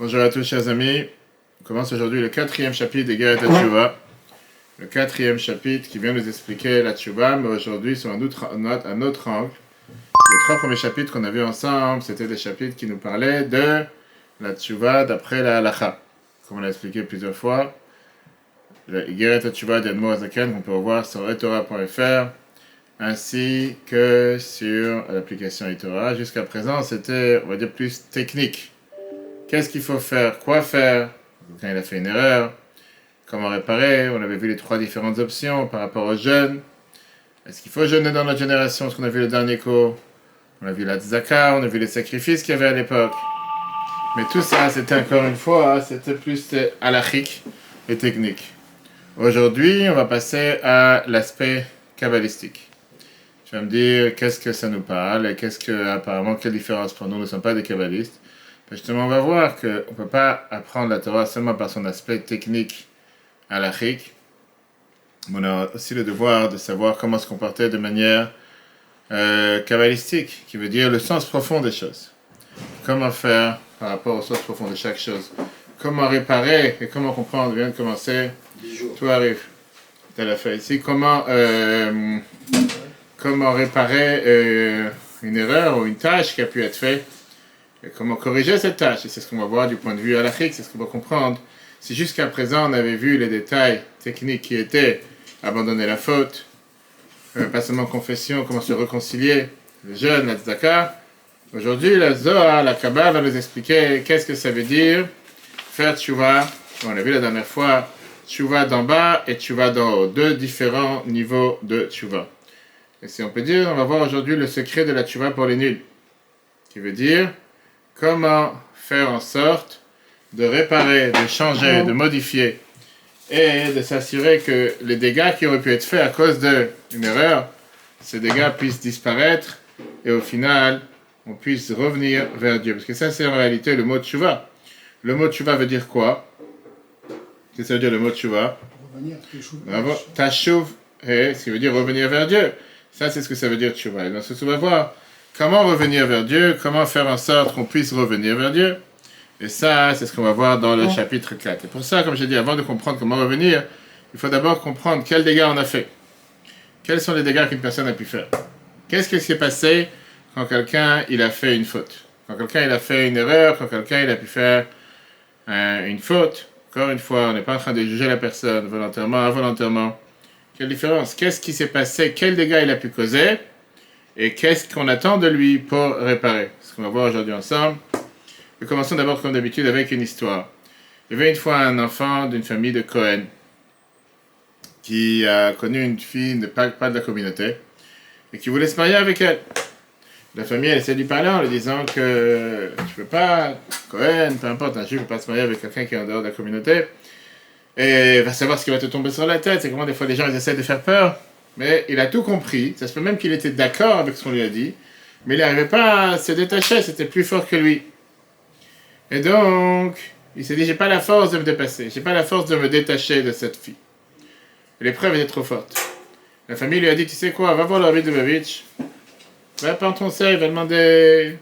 Bonjour à tous, chers amis. On commence aujourd'hui le 4e chapitre de Geret HaTshuva. Le 4e chapitre qui vient nous expliquer la Tshuva, mais aujourd'hui sur un autre angle. Les 3 premiers chapitres qu'on a vus ensemble, c'était des chapitres qui nous parlaient de la Tshuva d'après la Halacha. Comme on l'a expliqué plusieurs fois, le Geret HaTshuva d'Admo Azaken, qu'on peut revoir sur etora.fr, ainsi que sur l'application eTorah. Jusqu'à présent, c'était, on va dire, plus technique. Qu'est-ce qu'il faut faire? Quoi faire quand il a fait une erreur? Comment réparer? On avait vu les 3 différentes options par rapport aux jeûnes. Est-ce qu'il faut jeûner dans notre génération? Ce qu'on a vu le dernier cours. On a vu la tzaka, on a vu les sacrifices qu'il y avait à l'époque. Mais tout ça, c'était encore une fois, c'était plus halachique et technique. Aujourd'hui, on va passer à l'aspect kabbalistique. Tu vas me dire qu'est-ce que ça nous parle et apparemment, quelle différence pour nous? Nous ne sommes pas des kabbalistes. Justement, on va voir qu'on ne peut pas apprendre la Torah seulement par son aspect technique halachique. On a aussi le devoir de savoir comment se comporter de manière kabbalistique, qui veut dire le sens profond des choses. Comment faire par rapport au sens profond de chaque chose. Comment réparer et comment comprendre. On vient de commencer. Tout arrive. Tu l'as fait ici. Comment réparer une erreur ou une tâche qui a pu être faite. Et comment corriger cette tâche, et c'est ce qu'on va voir du point de vue halachique, c'est ce qu'on va comprendre. Si jusqu'à présent on avait vu les détails techniques qui étaient abandonner la faute, pas seulement confession, comment se réconcilier, le jeûne, la tzedaka, aujourd'hui la Zohar, la Kabbalah va nous expliquer qu'est-ce que ça veut dire faire tshuva. On l'a vu la dernière fois, tshuva d'en bas et tshuva d'en haut, 2 différents niveaux de tshuva. Et si on peut dire, on va voir aujourd'hui le secret de la tshuva pour les nuls, qui veut dire comment faire en sorte de réparer, de changer, de modifier et de s'assurer que les dégâts qui auraient pu être faits à cause d'une erreur, ces dégâts puissent disparaître et au final, on puisse revenir vers Dieu. Parce que ça, c'est en réalité le mot tshuva. Le mot tshuva veut dire quoi? Qu'est-ce que ça veut dire le mot tshuva? Revenir, tashuv, ce qui veut dire revenir vers Dieu. Ça, c'est ce que ça veut dire tshuva. Et dans ce on va voir comment revenir vers Dieu, comment faire en sorte qu'on puisse revenir vers Dieu. Et ça, c'est ce qu'on va voir dans le chapitre 4. Et pour ça, comme j'ai dit, avant de comprendre comment revenir, il faut d'abord comprendre quels dégâts on a fait. Quels sont les dégâts qu'une personne a pu faire? Qu'est-ce qui s'est passé quand quelqu'un il a fait une faute? Quand quelqu'un il a fait une erreur, quand quelqu'un il a pu faire une faute. Encore une fois, on n'est pas en train de juger la personne, volontairement, involontairement. Quelle différence? Qu'est-ce qui s'est passé? Quels dégâts il a pu causer? Et qu'est-ce qu'on attend de lui pour réparer? C'est ce qu'on va voir aujourd'hui ensemble. Nous commençons d'abord, comme d'habitude, avec une histoire. Il y avait une fois un enfant d'une famille de Cohen qui a connu une fille pas de la communauté et qui voulait se marier avec elle. La famille, elle essaie de lui parler en lui disant que tu peux pas, Cohen, peu importe, un juif ne peut pas se marier avec quelqu'un qui est en dehors de la communauté et va savoir ce qui va te tomber sur la tête. C'est comment des fois les gens ils essaient de faire peur. Mais il a tout compris, ça se peut même qu'il était d'accord avec ce qu'on lui a dit, mais il n'arrivait pas à se détacher, c'était plus fort que lui. Et donc, il s'est dit, j'ai pas la force de me dépasser, j'ai pas la force de me détacher de cette fille. L'épreuve était trop forte. La famille lui a dit, tu sais quoi, va voir le Rabbi Lubavitch, va prendre ton sel, va demander...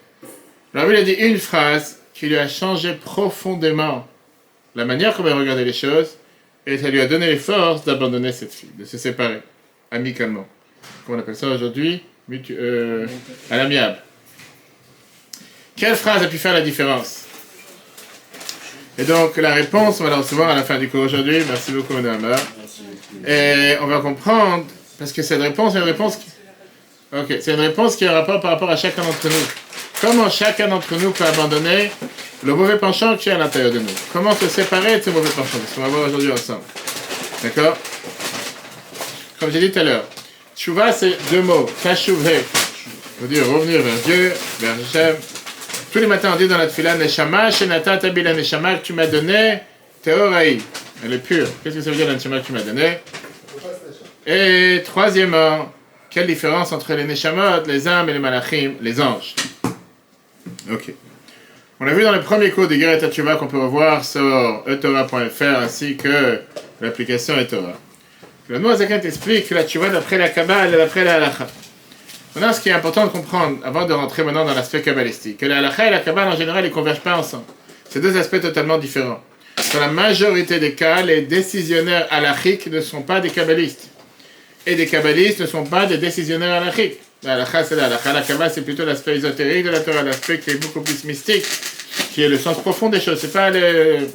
Le Rabbi lui a dit une phrase qui lui a changé profondément la manière comment il regardait les choses, et ça lui a donné les forces d'abandonner cette fille, de se séparer. Amicalement. Comment on appelle ça aujourd'hui? À l'amiable. Quelle phrase a pu faire la différence? Et donc, la réponse, on va la recevoir à la fin du cours aujourd'hui. Merci beaucoup, Madame Amar. Et on va comprendre, parce que cette réponse est une réponse c'est une réponse qui a un rapport par rapport à chacun d'entre nous. Comment chacun d'entre nous peut abandonner le mauvais penchant qui est à l'intérieur de nous? Comment se séparer de ce mauvais penchant? C'est ce qu'on va voir aujourd'hui ensemble. D'accord? Comme j'ai dit tout à l'heure, tshuva c'est 2 mots, tashuv he, veut dire revenir vers Dieu, vers Hashem. Tous les matins on dit dans la tefila, neshama shenata tabila neshama que tu m'as donné, teoraï, elle est pure. Qu'est-ce que ça veut dire la neshama que tu m'as donné? Et troisièmement, quelle différence entre les neshamot, les âmes et les malachim, les anges? Ok. On a vu dans le premier cours de Geret HaTshuva qu'on peut revoir sur etora.fr ainsi que l'application eTorah. Le Admo Azaken explique que la tshuva d'après la Kabbalah et d'après la Halacha. Maintenant, ce qui est important de comprendre, avant de rentrer maintenant dans l'aspect kabbalistique, que la Halacha et la Kabbalah en général, ils ne convergent pas ensemble. C'est deux aspects totalement différents. Dans la majorité des cas, les décisionnaires halachiques ne sont pas des kabbalistes. Et des kabbalistes ne sont pas des décisionnaires halachiques. La halakha, c'est la halakha. La kabbale, c'est plutôt l'aspect ésotérique de la Torah, l'aspect qui est beaucoup plus mystique, qui est le sens profond des choses. C'est pas le...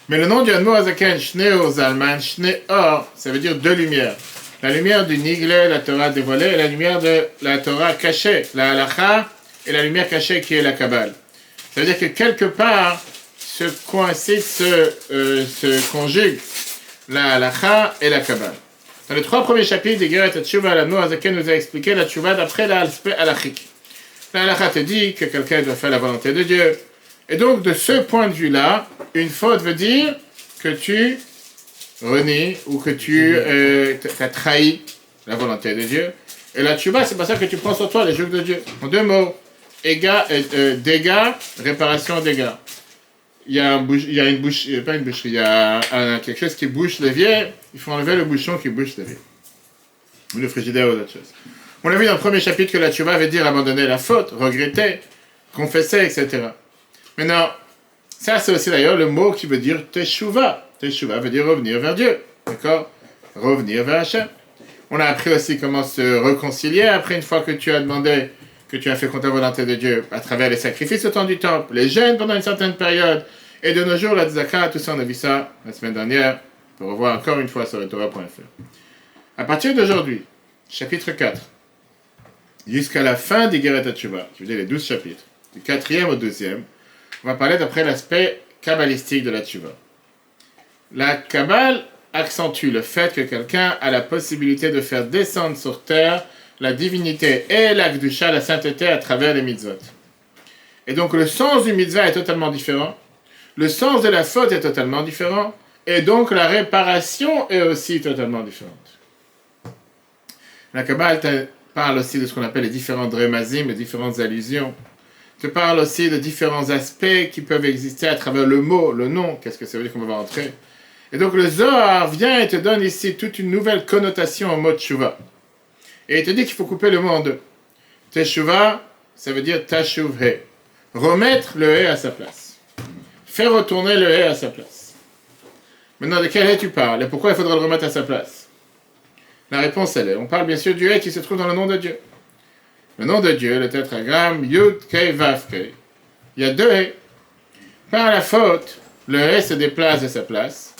Mais le nom du Admor Hazaken, Shneo Zalman, Shneor, ça veut dire deux lumières. La lumière du Nigle, la Torah dévoilée, et la lumière de la Torah cachée, la halakha, et la lumière cachée qui est la kabbale. Ça veut dire que quelque part, se coïncident, se conjuguent la halakha et la kabbale. Dans les trois premiers chapitres des Geret HaTshuva, l'Admor Hazaken nous a expliqué la Tshuva d'après l'aspect halachique. La halakha te dit que quelqu'un doit faire la volonté de Dieu. Et donc, de ce point de vue-là, une faute veut dire que tu renies ou que tu as trahi la volonté de Dieu. Et la Tshuva, c'est pas ça que tu prends sur toi, les jours de Dieu. En deux mots, dégâts, réparation, dégâts. Il y a une bouche, pas une boucherie, il y a quelque chose qui bouche l'évier, il faut enlever le bouchon qui bouche l'évier. Ou le frigidaire ou d'autres choses. On a vu dans le premier chapitre que la Tshuva veut dire abandonner la faute, regretter, confesser, etc. Maintenant, ça c'est aussi d'ailleurs le mot qui veut dire teshuva. Teshuva veut dire revenir vers Dieu. D'accord? Revenir vers Hachem. On a appris aussi comment se réconcilier après une fois que tu as demandé, que tu as fait contre la volonté de Dieu, à travers les sacrifices au temps du temple, les jeûnes pendant une certaine période, et de nos jours, la tzedaka, tout ça on a vu ça la semaine dernière. On peut revoir encore une fois sur le Torah.fr. À partir d'aujourd'hui, chapitre 4, jusqu'à la fin des Geret HaTshuva, je veux dire les 12 chapitres, du 4e au 2e, on va parler d'après l'aspect kabbalistique de la Tshuva. La Kabbale accentue le fait que quelqu'un a la possibilité de faire descendre sur terre la divinité et la Kedusha, la sainteté, à travers les mitzvot. Et donc le sens du mitzvah est totalement différent, le sens de la faute est totalement différent, et donc la réparation est aussi totalement différente. La Kabbale parle aussi de ce qu'on appelle les différents drémazim, les différentes allusions, te parle aussi de différents aspects qui peuvent exister à travers le mot, le nom, qu'est-ce que ça veut dire qu'on va rentrer. Et donc le Zohar vient et te donne ici toute une nouvelle connotation au mot Tshuva. Et il te dit qu'il faut couper le mot en deux. Teshuva, ça veut dire tashuv he. Remettre le he à sa place. Faire retourner le he à sa place. Maintenant, de quel he tu parles et pourquoi il faudra le remettre à sa place? La réponse elle est, on parle bien sûr du he qui se trouve dans le nom de Dieu. Le nom de Dieu, le tétragramme, Yud, Kei, Vav, Kei. Il y a deux haies. Par la faute, le haie se déplace de sa place.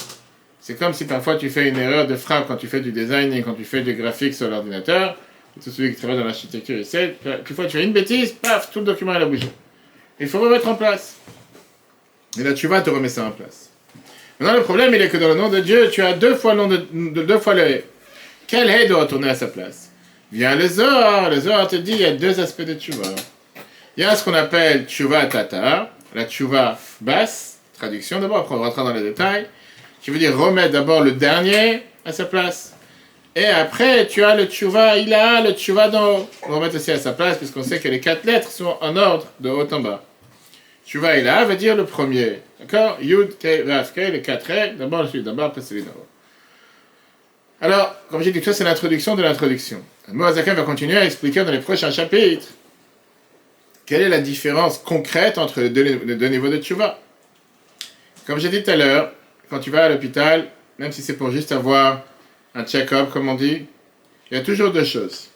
C'est comme si parfois tu fais une erreur de frappe quand tu fais du design et quand tu fais du graphique sur l'ordinateur. Tout celui qui travaille dans l'architecture essaie. Parfois tu fais une bêtise, paf, tout le document a bougé. Il faut remettre en place. Et là tu vas te remettre ça en place. Maintenant le problème il est que dans le nom de Dieu, tu as deux fois le haie. Quel haie doit retourner à sa place? Vient le Zohar te dit il y a deux aspects de Tshuva. Il y a ce qu'on appelle Tshuva Tata, la Tshuva basse, traduction d'abord, après on rentrera dans les détails, qui veut dire remettre d'abord le dernier à sa place. Et après tu as le Tshuva Ila, le Tshuva d'en haut, on remettre aussi à sa place, puisqu'on sait que les quatre lettres sont en ordre, de haut en bas. Tshuva Ila veut dire le premier, d'accord? Yud, Kei, Vav, Kei, les quatre règles, d'abord celui d'en bas, après celui d'en haut. Alors, comme j'ai dit, ça c'est l'introduction de l'introduction. Admor Hazaken va continuer à expliquer dans les prochains chapitres quelle est la différence concrète entre les deux niveaux de Tshuva. Comme j'ai dit tout à l'heure, quand tu vas à l'hôpital, même si c'est pour juste avoir un check-up, comme on dit, il y a toujours deux choses.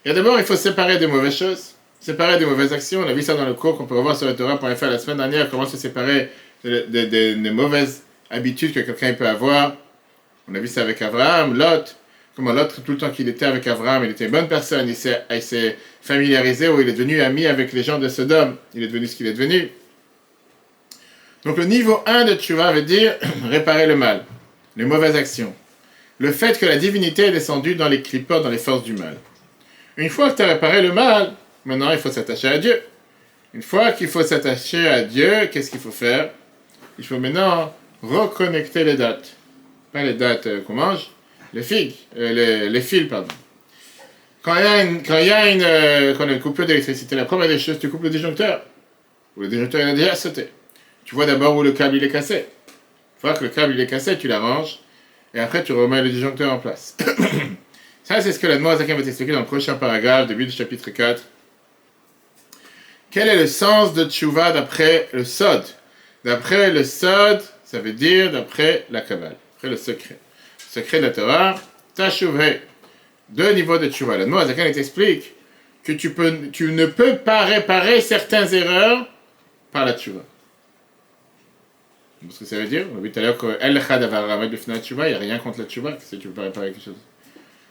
Et d'abord, il faut séparer des mauvaises choses, séparer des mauvaises actions. On a vu ça dans le cours qu'on peut revoir sur le Torah.fr la semaine dernière, comment se séparer des mauvaises habitudes que quelqu'un peut avoir. On a vu ça avec Abraham, Lot, comment Lot, tout le temps qu'il était avec Abraham, il était une bonne personne, il s'est familiarisé, ou il est devenu ami avec les gens de Sodome, il est devenu ce qu'il est devenu. Donc le niveau 1 de Tshuva veut dire réparer le mal, les mauvaises actions. Le fait que la divinité est descendue dans les clipotes, dans les forces du mal. Une fois que tu as réparé le mal, maintenant il faut s'attacher à Dieu. Une fois qu'il faut s'attacher à Dieu, qu'est-ce qu'il faut faire? Il faut maintenant reconnecter les dates. Pas les dates qu'on mange, les fils, pardon. Quand il y a une coupure d'électricité, la première des choses, tu coupes le disjoncteur. Ou le disjoncteur il a déjà sauté. Tu vois d'abord où le câble il est cassé. Une fois que le câble il est cassé, tu l'arranges, et après tu remets le disjoncteur en place. Ça c'est ce que l'Admor Hazaken va t'expliquer dans le prochain paragraphe, début du chapitre 4. Quel est le sens de tchouva d'après le sod? D'après le sod, ça veut dire d'après la Kabbale, après le secret. Le secret de la Torah, tashuvhe. Deux niveaux de tchouva. Le mot Azakan explique que tu ne peux pas réparer certaines erreurs par la tchouva. Ce que ça veut dire, on a vu tout à l'heure qu'El Echad Avar Ramed Bifna tchouva, il n'y a rien contre la tchouva, si tu ne peux pas réparer quelque chose.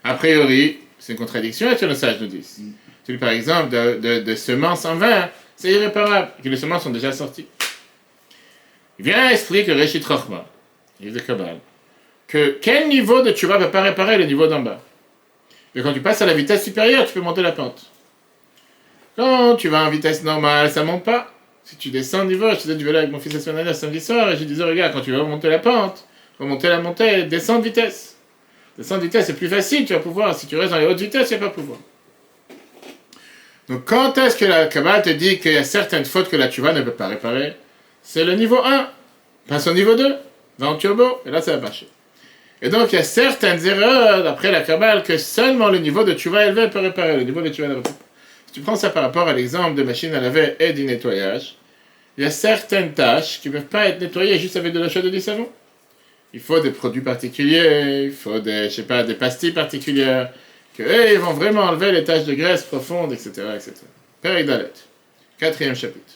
A priori, c'est une contradiction avec ce que nos sages nous disent. Tu dis par exemple de semences en vin, c'est irréparable, que les semences sont déjà sorties. Il vient expliquer que Reshit Chochma, livre de Kabbal, que quel niveau de tchouva ne peut pas réparer le niveau d'en bas. Mais quand tu passes à la vitesse supérieure, tu peux monter la pente. Quand tu vas en vitesse normale, ça ne monte pas. Si tu descends de niveau, je faisais du vélo avec mon fils la semaine dernière, samedi soir, et je disais, regarde, quand tu vas remonter la pente, remonter la montée, descends de vitesse. Descendre de vitesse, c'est plus facile, tu vas pouvoir. Si tu restes dans les hautes vitesses, tu ne vas pas pouvoir. Donc, quand est-ce que la Kabbale te dit qu'il y a certaines fautes que la tchouva ne peut pas réparer? C'est le niveau 1. Passe au niveau 2, va en turbo, et là, ça va marcher. Et donc, il y a certaines erreurs, d'après la Kabbale, que seulement le niveau de tchouva élevé peut réparer. Le niveau de tchouva élevé. Si tu prends ça par rapport à l'exemple de machine à laver et du nettoyage, il y a certaines tâches qui ne peuvent pas être nettoyées juste avec de l'eau chaude et du savon. Il faut des produits particuliers, il faut des pastilles particulières, ils vont vraiment enlever les taches de graisse profondes, etc. etc. Père Dalet, 4e chapitre.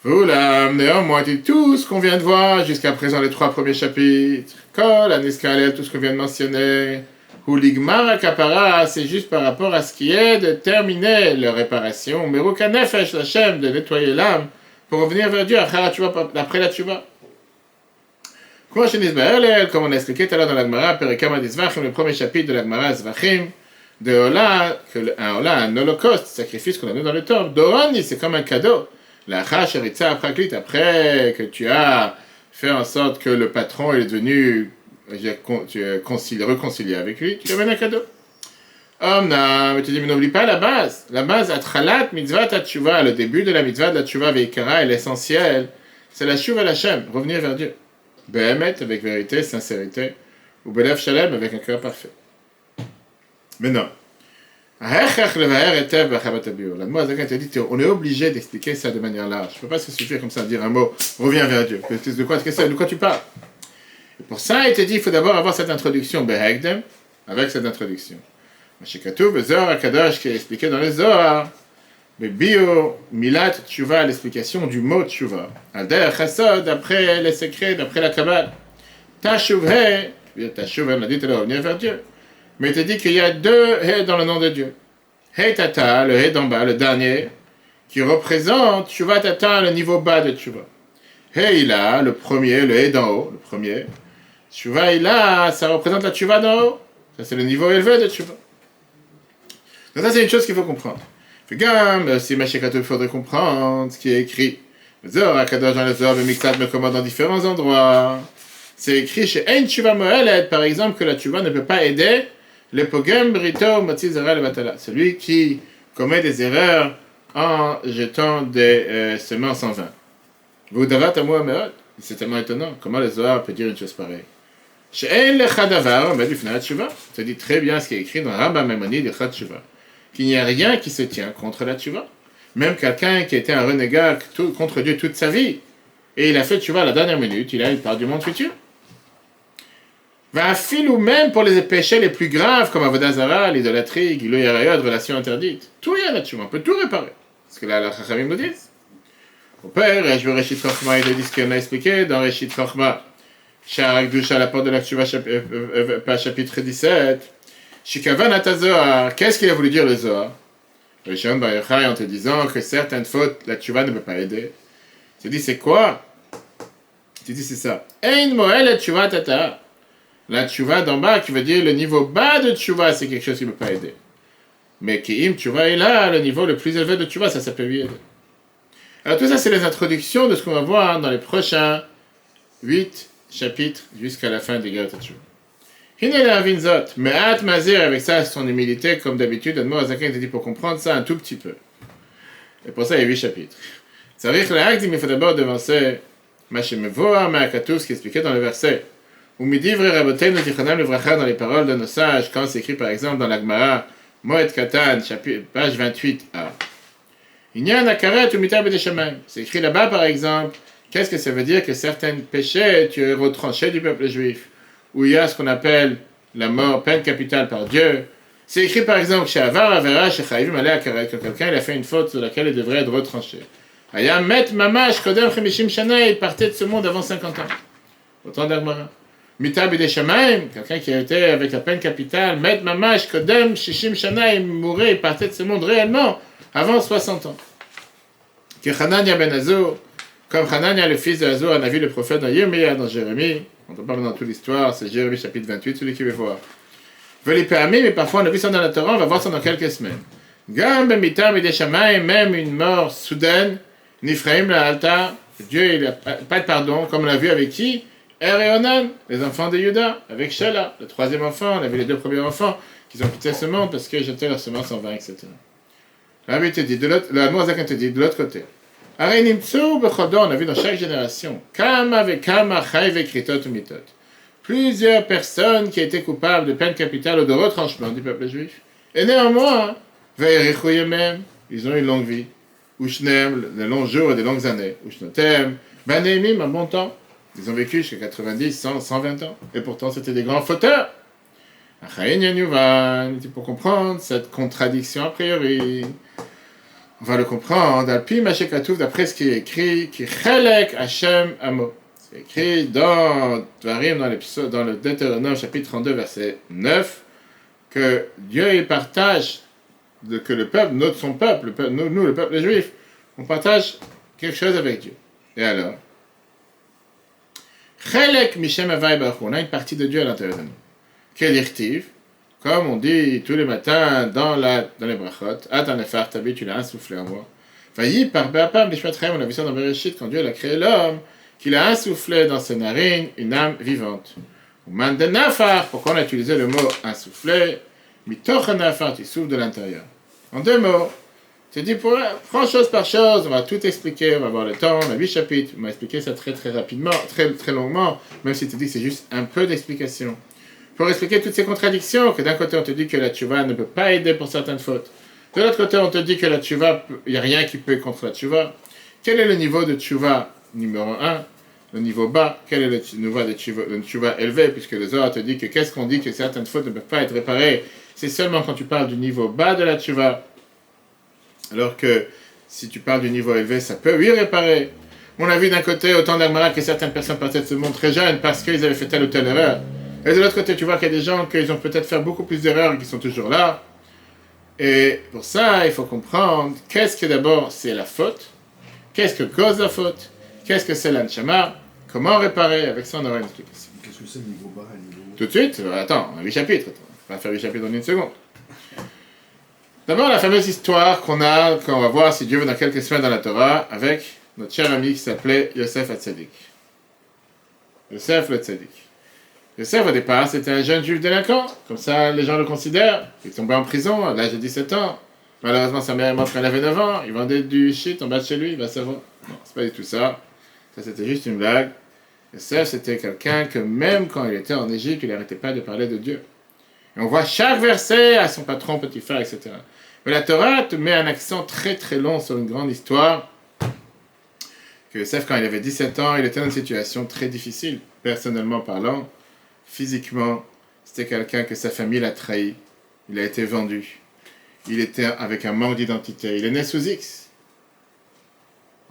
Vous là, néanmoins, dit tout ce qu'on vient de voir jusqu'à présent, les 3 premiers chapitres. Kol, Aniskalel, tout ce qu'on vient de mentionner. Ou l'igmar akapara, c'est juste par rapport à ce qui est de terminer leur réparation. Mais Rukanefesh, Hachem, de nettoyer l'âme pour revenir vers Dieu après la tchouva. Comme on a expliqué tout à l'heure dans l'Agmara, Perikama Dizvachim, le premier chapitre de l'Agmara Zvachim, de Ola, un holocauste, sacrifice qu'on a nous dans le temple. Dorani, c'est comme un cadeau. La Chacharitza Praklit, après que tu as fait en sorte que le patron est devenu réconcilié avec lui, tu lui amènes un cadeau. Mais tu dis, mais n'oublie pas la base. La base, Atchalat Mitzvah Tatchouva, le début de la Mitzvah de la Tchouva Veikara, est l'essentiel. C'est la Tchouva Lachem, revenir vers Dieu. Behemet, avec vérité, sincérité, ou Belev Shalem, avec un cœur parfait. Mais non. La Moazaka te dit, on est obligé d'expliquer ça de manière large. Je ne peux pas se suffire comme ça à dire un mot, reviens vers Dieu. De quoi tu parles? Et pour ça, il te dit, il faut d'abord avoir cette introduction, Behegdem, avec cette introduction. Mashikatou, le Zohar Akadosh, qui est expliqué dans le Zohar. Le bio, Milat, Tchouva, l'explication du mot Tchouva. Alder, Chassod, d'après les secrets, d'après la Kabbale. Tashuvhe, Tashuvhe, on a dit, tu dois revenir vers Dieu. Mais il te dit qu'il y a 2 He dans le nom de Dieu. He Tata, le He d'en bas, le dernier, qui représente Tchouva Tata, le niveau bas de Tchouva. He Ila, le premier, le He d'en haut, le premier. Tchouva Ila, ça représente la Tchouva d'en haut. Ça, c'est le niveau élevé de Tchouva. Donc ça, c'est une chose qu'il faut comprendre. Si Mashikatou, il faudrait comprendre ce qui est écrit. Le Zohar Akadosh dans le Zohar, le Miktat me commande dans différents endroits. C'est écrit chez Ein Tchouva Moelet, par exemple, que la Tchouva ne peut pas aider le Pogem Brito Matzizera le Batala, celui qui commet des erreurs en jetant des semences en vain. Vous davat à moi, c'est tellement étonnant. Comment le Zohar peut dire une chose pareille? Chez Ein Lechadavar, mais du Fnat Tchouva, ça dit très bien ce qui est écrit dans Rambam Maimonides de Chat Tchouva. Qu'il n'y a rien qui se tient contre la tchouva. Même quelqu'un qui était un renégat contre Dieu toute sa vie, et il a fait tchouva à la dernière minute, il parle du monde futur. Va fil ou même pour les péchés les plus graves, comme Avodah Zara, l'idolâtrie, Gilou Yarayot, relations interdites. Tout y a la tchouva, on peut tout réparer. C'est ce que là, la Chachamim nous disent. Au père, je veux Reshit Chochma, il a dit ce qu'on a expliqué dans Reshit Chochma. Sharak Dusha, la porte de la tchouva, chapitre 17. Shikavan Atazohar, qu'est-ce qu'il a voulu dire le Zohar? Rishon Bar Yochai, en te disant que certaines fautes, la tchouva ne peut pas aider. Tu dis, c'est quoi? Tu dis, c'est ça. Ein Moel tchouva tata. La tchouva d'en bas, qui veut dire le niveau bas de tchouva, c'est quelque chose qui ne peut pas aider. Mais Ki'im tchouva est là, le niveau le plus élevé de tchouva, ça peut lui aider. Alors tout ça, c'est les introductions de ce qu'on va voir dans les prochains 8 chapitres jusqu'à la fin des guerres de tchouva. Hinele Avinzot, Me'at Mazir, avec ça, son humilité, comme d'habitude, Admo Azaken te dit pour comprendre ça un tout petit peu. Et pour ça, il y a 8 chapitres. Tzarich Le'akdim, il faut d'abord devancer Mashemevoa, Ma'akatou, ce qui est expliqué dans le verset. Ou Midivre Rabotenu Tichonam Levracha, dans les paroles de nos sages, quand c'est écrit par exemple dans l'Agmara, Moed Katan, page 28a. Il y a un akaret ou mitab des chemins. C'est écrit là-bas, par exemple, qu'est-ce que ça veut dire que certains péchés, tu es retranché du peuple juif, où il y a ce qu'on appelle la mort, peine capitale par Dieu. C'est écrit, par exemple, chez Avar Avera, chez Chaïvim Aleh Akaret, que quelqu'un il a fait une faute sur laquelle il devrait être retranché. Aya met mamash kodem chemishim shana, il partait de ce monde avant 50 ans. Autant d'Agmara. Mitab des chemins, quelqu'un qui a été avec la peine capitale, met mamash kodem shishim shana, il mourait, il partait de ce monde réellement avant 60 ans. Que Hanania ben Azur, comme Hanania le fils de Azur, on a vu le prophète dans Yirmiyah, dans Jérémie, on ne peut pas dans toute l'histoire, c'est Jérémie chapitre 28, celui qui veut voir. Veut les permis, mais parfois on a vu ça dans la Torah, on va voir ça dans quelques semaines. Gam mitam des chemins, même une mort soudaine, Nifraim la alta, Dieu il n'a pas de pardon, comme on l'a vu avec qui? Er et Onan, les enfants de Juda, avec Shelah, le troisième enfant, on a vu les deux premiers enfants, qui ont quitté ce monde parce qu'ils jetaient leur semence en vain, etc. La Moazak te dit de l'autre côté. On a vu dans chaque génération, plusieurs personnes qui étaient coupables de peine capitale ou de retranchement du peuple juif. Et néanmoins, ils ont une longue vie. Ushnem, de longs jours et de longues années. Ushnotem, Banémim, un bon temps. Ils ont vécu jusqu'à 90, 100, 120 ans. Et pourtant, c'était des grands fauteurs. Pour comprendre cette contradiction a priori, on va le comprendre. Alpi Mashekatouf, d'après ce qui est écrit, qui Chelek Hashem Amo. C'est écrit dans Dvarim, dans le Deutéronome, chapitre 32, verset 9, que Dieu il partage, que le peuple, son peuple, nous, le peuple juif, on partage quelque chose avec Dieu. Et alors, Chelek Mishem Havai Baruch Hu, on a une partie de Dieu à l'intérieur de nous. Quel irtiv, comme on dit tous les matins dans les brachot, Atan Efar Tabi, tu l'as insoufflé en moi. Vayi par Be'apam Nishmatchem, on a vu ça dans Bereshit, quand Dieu a créé l'homme, qu'il a insoufflé dans ses narines une âme vivante. Man de Nafar, pourquoi on a utilisé le mot insoufflé? Mitoch Nafar, tu souffles de l'intérieur. En deux mots, tu dis, prends chose par chose, on va tout expliquer, on va avoir le temps, on a 8 chapitres, on va expliquer ça très très rapidement, très très longuement, même si tu dis que c'est juste un peu d'explication. Pour expliquer toutes ces contradictions, que d'un côté on te dit que la tchouva ne peut pas aider pour certaines fautes, de l'autre côté on te dit que la tchouva, il n'y a rien qui peut contre la tchouva. Quel est le niveau de tchouva numéro 1? Le niveau bas, quel est le niveau de tchouva élevé, puisque le Zohar te dit que qu'est-ce qu'on dit que certaines fautes ne peuvent pas être réparées, c'est seulement quand tu parles du niveau bas de la tchouva. Alors que si tu parles du niveau élevé, ça peut, oui, réparer. On a vu d'un côté, autant d'Agmara, que certaines personnes partaient de ce monde très jeunes parce qu'ils avaient fait telle ou telle erreur. Et de l'autre côté, tu vois qu'il y a des gens qui ont peut-être fait beaucoup plus d'erreurs et qui sont toujours là. Et pour ça, il faut comprendre qu'est-ce que d'abord c'est la faute, qu'est-ce que cause la faute, qu'est-ce que c'est l'anshama, comment réparer, avec ça on aura une explication. Qu'est-ce que c'est le niveau bas et le niveau haut? Tout de suite, attends, on a 8 chapitres, on va faire 8 chapitres en une seconde. D'abord, la fameuse histoire qu'on va voir si Dieu veut dans quelques semaines dans la Torah, avec notre cher ami qui s'appelait Yosef HaTzadik. Yosef le Tzadik. Yosef, au départ, c'était un jeune juif délinquant, comme ça les gens le considèrent. Il tombait en prison à l'âge de 17 ans. Malheureusement, sa mère est morte quand il avait 9 ans. Il vendait du shit en bas de chez lui, il va savoir. Non, c'est pas du tout ça. Ça, c'était juste une blague. Yosef, c'était quelqu'un que même quand il était en Égypte, il n'arrêtait pas de parler de Dieu. Et on voit chaque verset à son patron, petit frère, etc. Mais la Torah te met un accent très très long sur une grande histoire. Que Yosef, quand il avait 17 ans, il était dans une situation très difficile, personnellement parlant. Physiquement, c'était quelqu'un que sa famille l'a trahi. Il a été vendu. Il était avec un manque d'identité. Il est né sous X.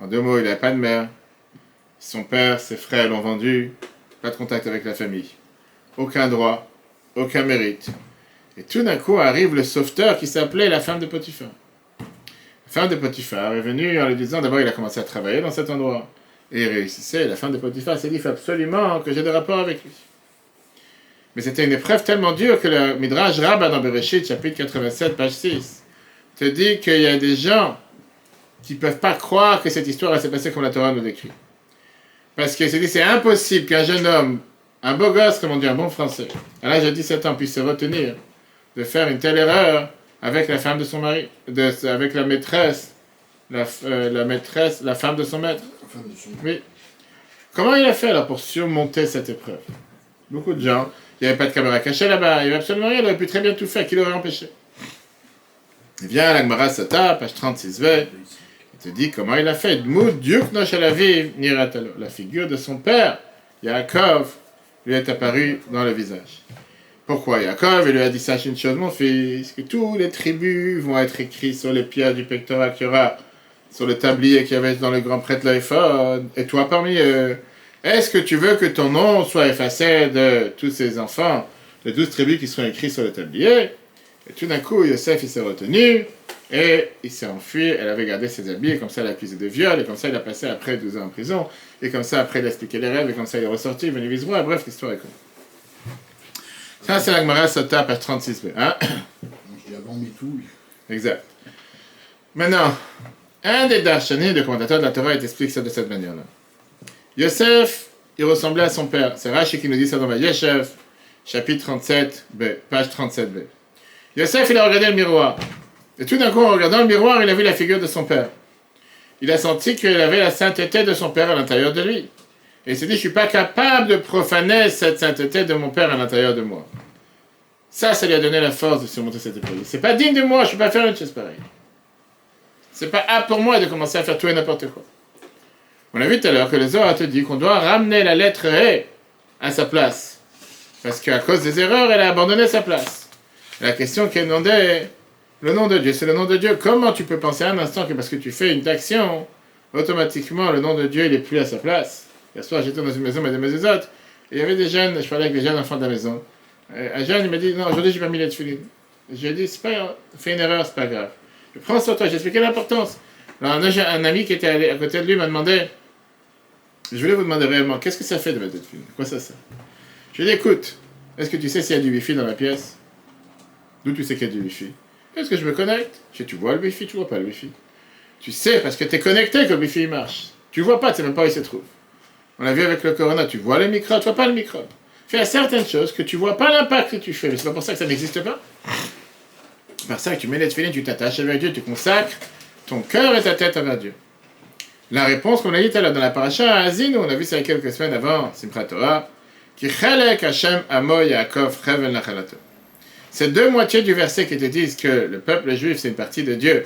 En deux mots, il n'avait pas de mère. Son père, ses frères l'ont vendu. Pas de contact avec la famille. Aucun droit. Aucun mérite. Et tout d'un coup arrive le sauveteur qui s'appelait la femme de Potiphar. La femme de Potiphar est venue en lui disant, d'abord il a commencé à travailler dans cet endroit. Et il réussissait. La femme de Potiphar s'est dit, il faut absolument que j'ai des rapports avec lui. Mais c'était une épreuve tellement dure que le Midrash Rabbah dans Bereshit, chapitre 87, page 6, te dit qu'il y a des gens qui ne peuvent pas croire que cette histoire s'est passée comme la Torah nous décrit. Parce qu'il s'est dit, c'est impossible qu'un jeune homme, un beau gosse, comme on dit, un bon français, à l'âge de 17 ans, puisse se retenir de faire une telle erreur avec la femme de son mari, avec la maîtresse, la femme de son maître. Oui. Comment il a fait alors pour surmonter cette épreuve? Beaucoup de gens, il n'y avait pas de caméra cachée là-bas, il n'y avait absolument rien, il aurait pu très bien tout faire, qui l'aurait empêché? Il vient à l'Agmara Sota, page 36b, te dit comment il a fait. Dmout Diuk Noshalaviv Niratalo. La figure de son père, Yaakov, lui est apparue dans le visage. Pourquoi Yaakov, il lui a dit, sache une chose, mon fils, que tous les tribus vont être écrits sur les pierres du pectoral qu'il y aura, sur le tablier qu'il y avait dans le grand prêtre l'Éphod, et toi parmi eux. Est-ce que tu veux que ton nom soit effacé de tous ces enfants, de 12 tribus qui seront écrits sur le tablier? Et tout d'un coup, Yosef, il s'est retenu, et il s'est enfui, elle avait gardé ses habits, et comme ça, elle a accusé de viol, et comme ça, il a passé après 12 ans en prison, et comme ça, après, il a expliqué les rêves, et comme ça, il est ressorti, il est venu vise-moi, bref, l'histoire est comme ça. C'est la Gemara Sota, page 36b. Hein? Je dis avant MeToo. Exact. Maintenant, un des darshanim, des commentateurs de la Torah, il t'explique ça de cette manière-là. Yosef, il ressemblait à son père. C'est Rashi qui nous dit ça dans Vayeshev, chapitre 37b, page 37b. Yosef, il a regardé le miroir. Et tout d'un coup, en regardant le miroir, il a vu la figure de son père. Il a senti qu'il avait la sainteté de son père à l'intérieur de lui. Et il s'est dit, je ne suis pas capable de profaner cette sainteté de mon père à l'intérieur de moi. Ça lui a donné la force de surmonter cette épreuve. C'est pas digne de moi, je ne peux pas faire une chose pareille. C'est pas apte pour moi de commencer à faire tout et n'importe quoi. On a vu tout à l'heure que le Zohar te dit qu'on doit ramener la lettre He à sa place. Parce qu'à cause des erreurs, elle a abandonné sa place. La question qui est demandée, le nom de Dieu, c'est le nom de Dieu. Comment tu peux penser un instant que parce que tu fais une action, automatiquement le nom de Dieu il n'est plus à sa place? Hier soir, j'étais dans une maison, mais des autres, et il y avait des jeunes, je parlais avec des jeunes enfants de la maison. Un jeune, il m'a dit, non, aujourd'hui, j'ai pas mis les tefilines. Je lui ai dit, c'est pas grave, fais une erreur, c'est pas grave. Je prends sur toi, j'ai expliqué l'importance. Alors, un ami qui était allé à côté de lui m'a demandé, je voulais vous demander réellement, qu'est-ce que ça fait de mettre des tefilines? Quoi ça sert? Je lui ai dit, écoute, est-ce que tu sais s'il y a du wifi dans la pièce? D'où tu sais qu'il y a du wifi? Est-ce que je me connecte? Tu vois le wifi, tu vois pas le wifi? Tu sais, parce que tu es connecté que le wifi marche. Tu vois pas, tu sais même pas où il se trouve. On l'a vu avec le corona, tu vois le microbe, tu vois pas le microbe. Fais certaines choses que tu vois pas l'impact que tu fais, mais c'est pas pour ça que ça n'existe pas. C'est pour ça que tu mets les tefilines, tu t'attaches avec Dieu, tu consacres ton cœur et ta tête envers Dieu. La réponse qu'on a dit tout à l'heure dans la paracha à Azinu, on a vu ça il y a quelques semaines avant, Simchat Torah, qui chalek Hashem amo Yaakov chevel nachalato. C'est deux moitiés du verset qui te disent que le peuple juif c'est une partie de Dieu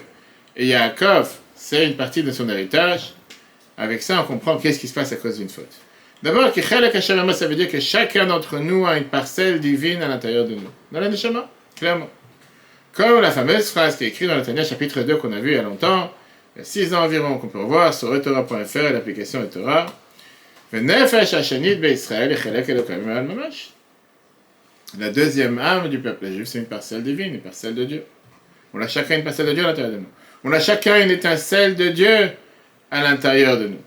et Yaakov c'est une partie de son héritage. Avec ça, on comprend qu'est-ce qui se passe à cause d'une faute. D'abord, Kichelek Hashem amo, ça veut dire que chacun d'entre nous a une parcelle divine à l'intérieur de nous. Dans la Neshama, clairement. Comme la fameuse phrase qui est écrite dans le Tanya chapitre 2 qu'on a vu il y a longtemps, il y a 6 ans environ, qu'on peut revoir sur etorah.fr et l'application Etorah. Venefesh Hashanit be'Israël echelek Elokim al mamash. La deuxième âme du peuple juif, c'est une parcelle divine, une parcelle de Dieu. On a chacun une parcelle de Dieu à l'intérieur de nous. On a chacun une étincelle de Dieu à l'intérieur de nous.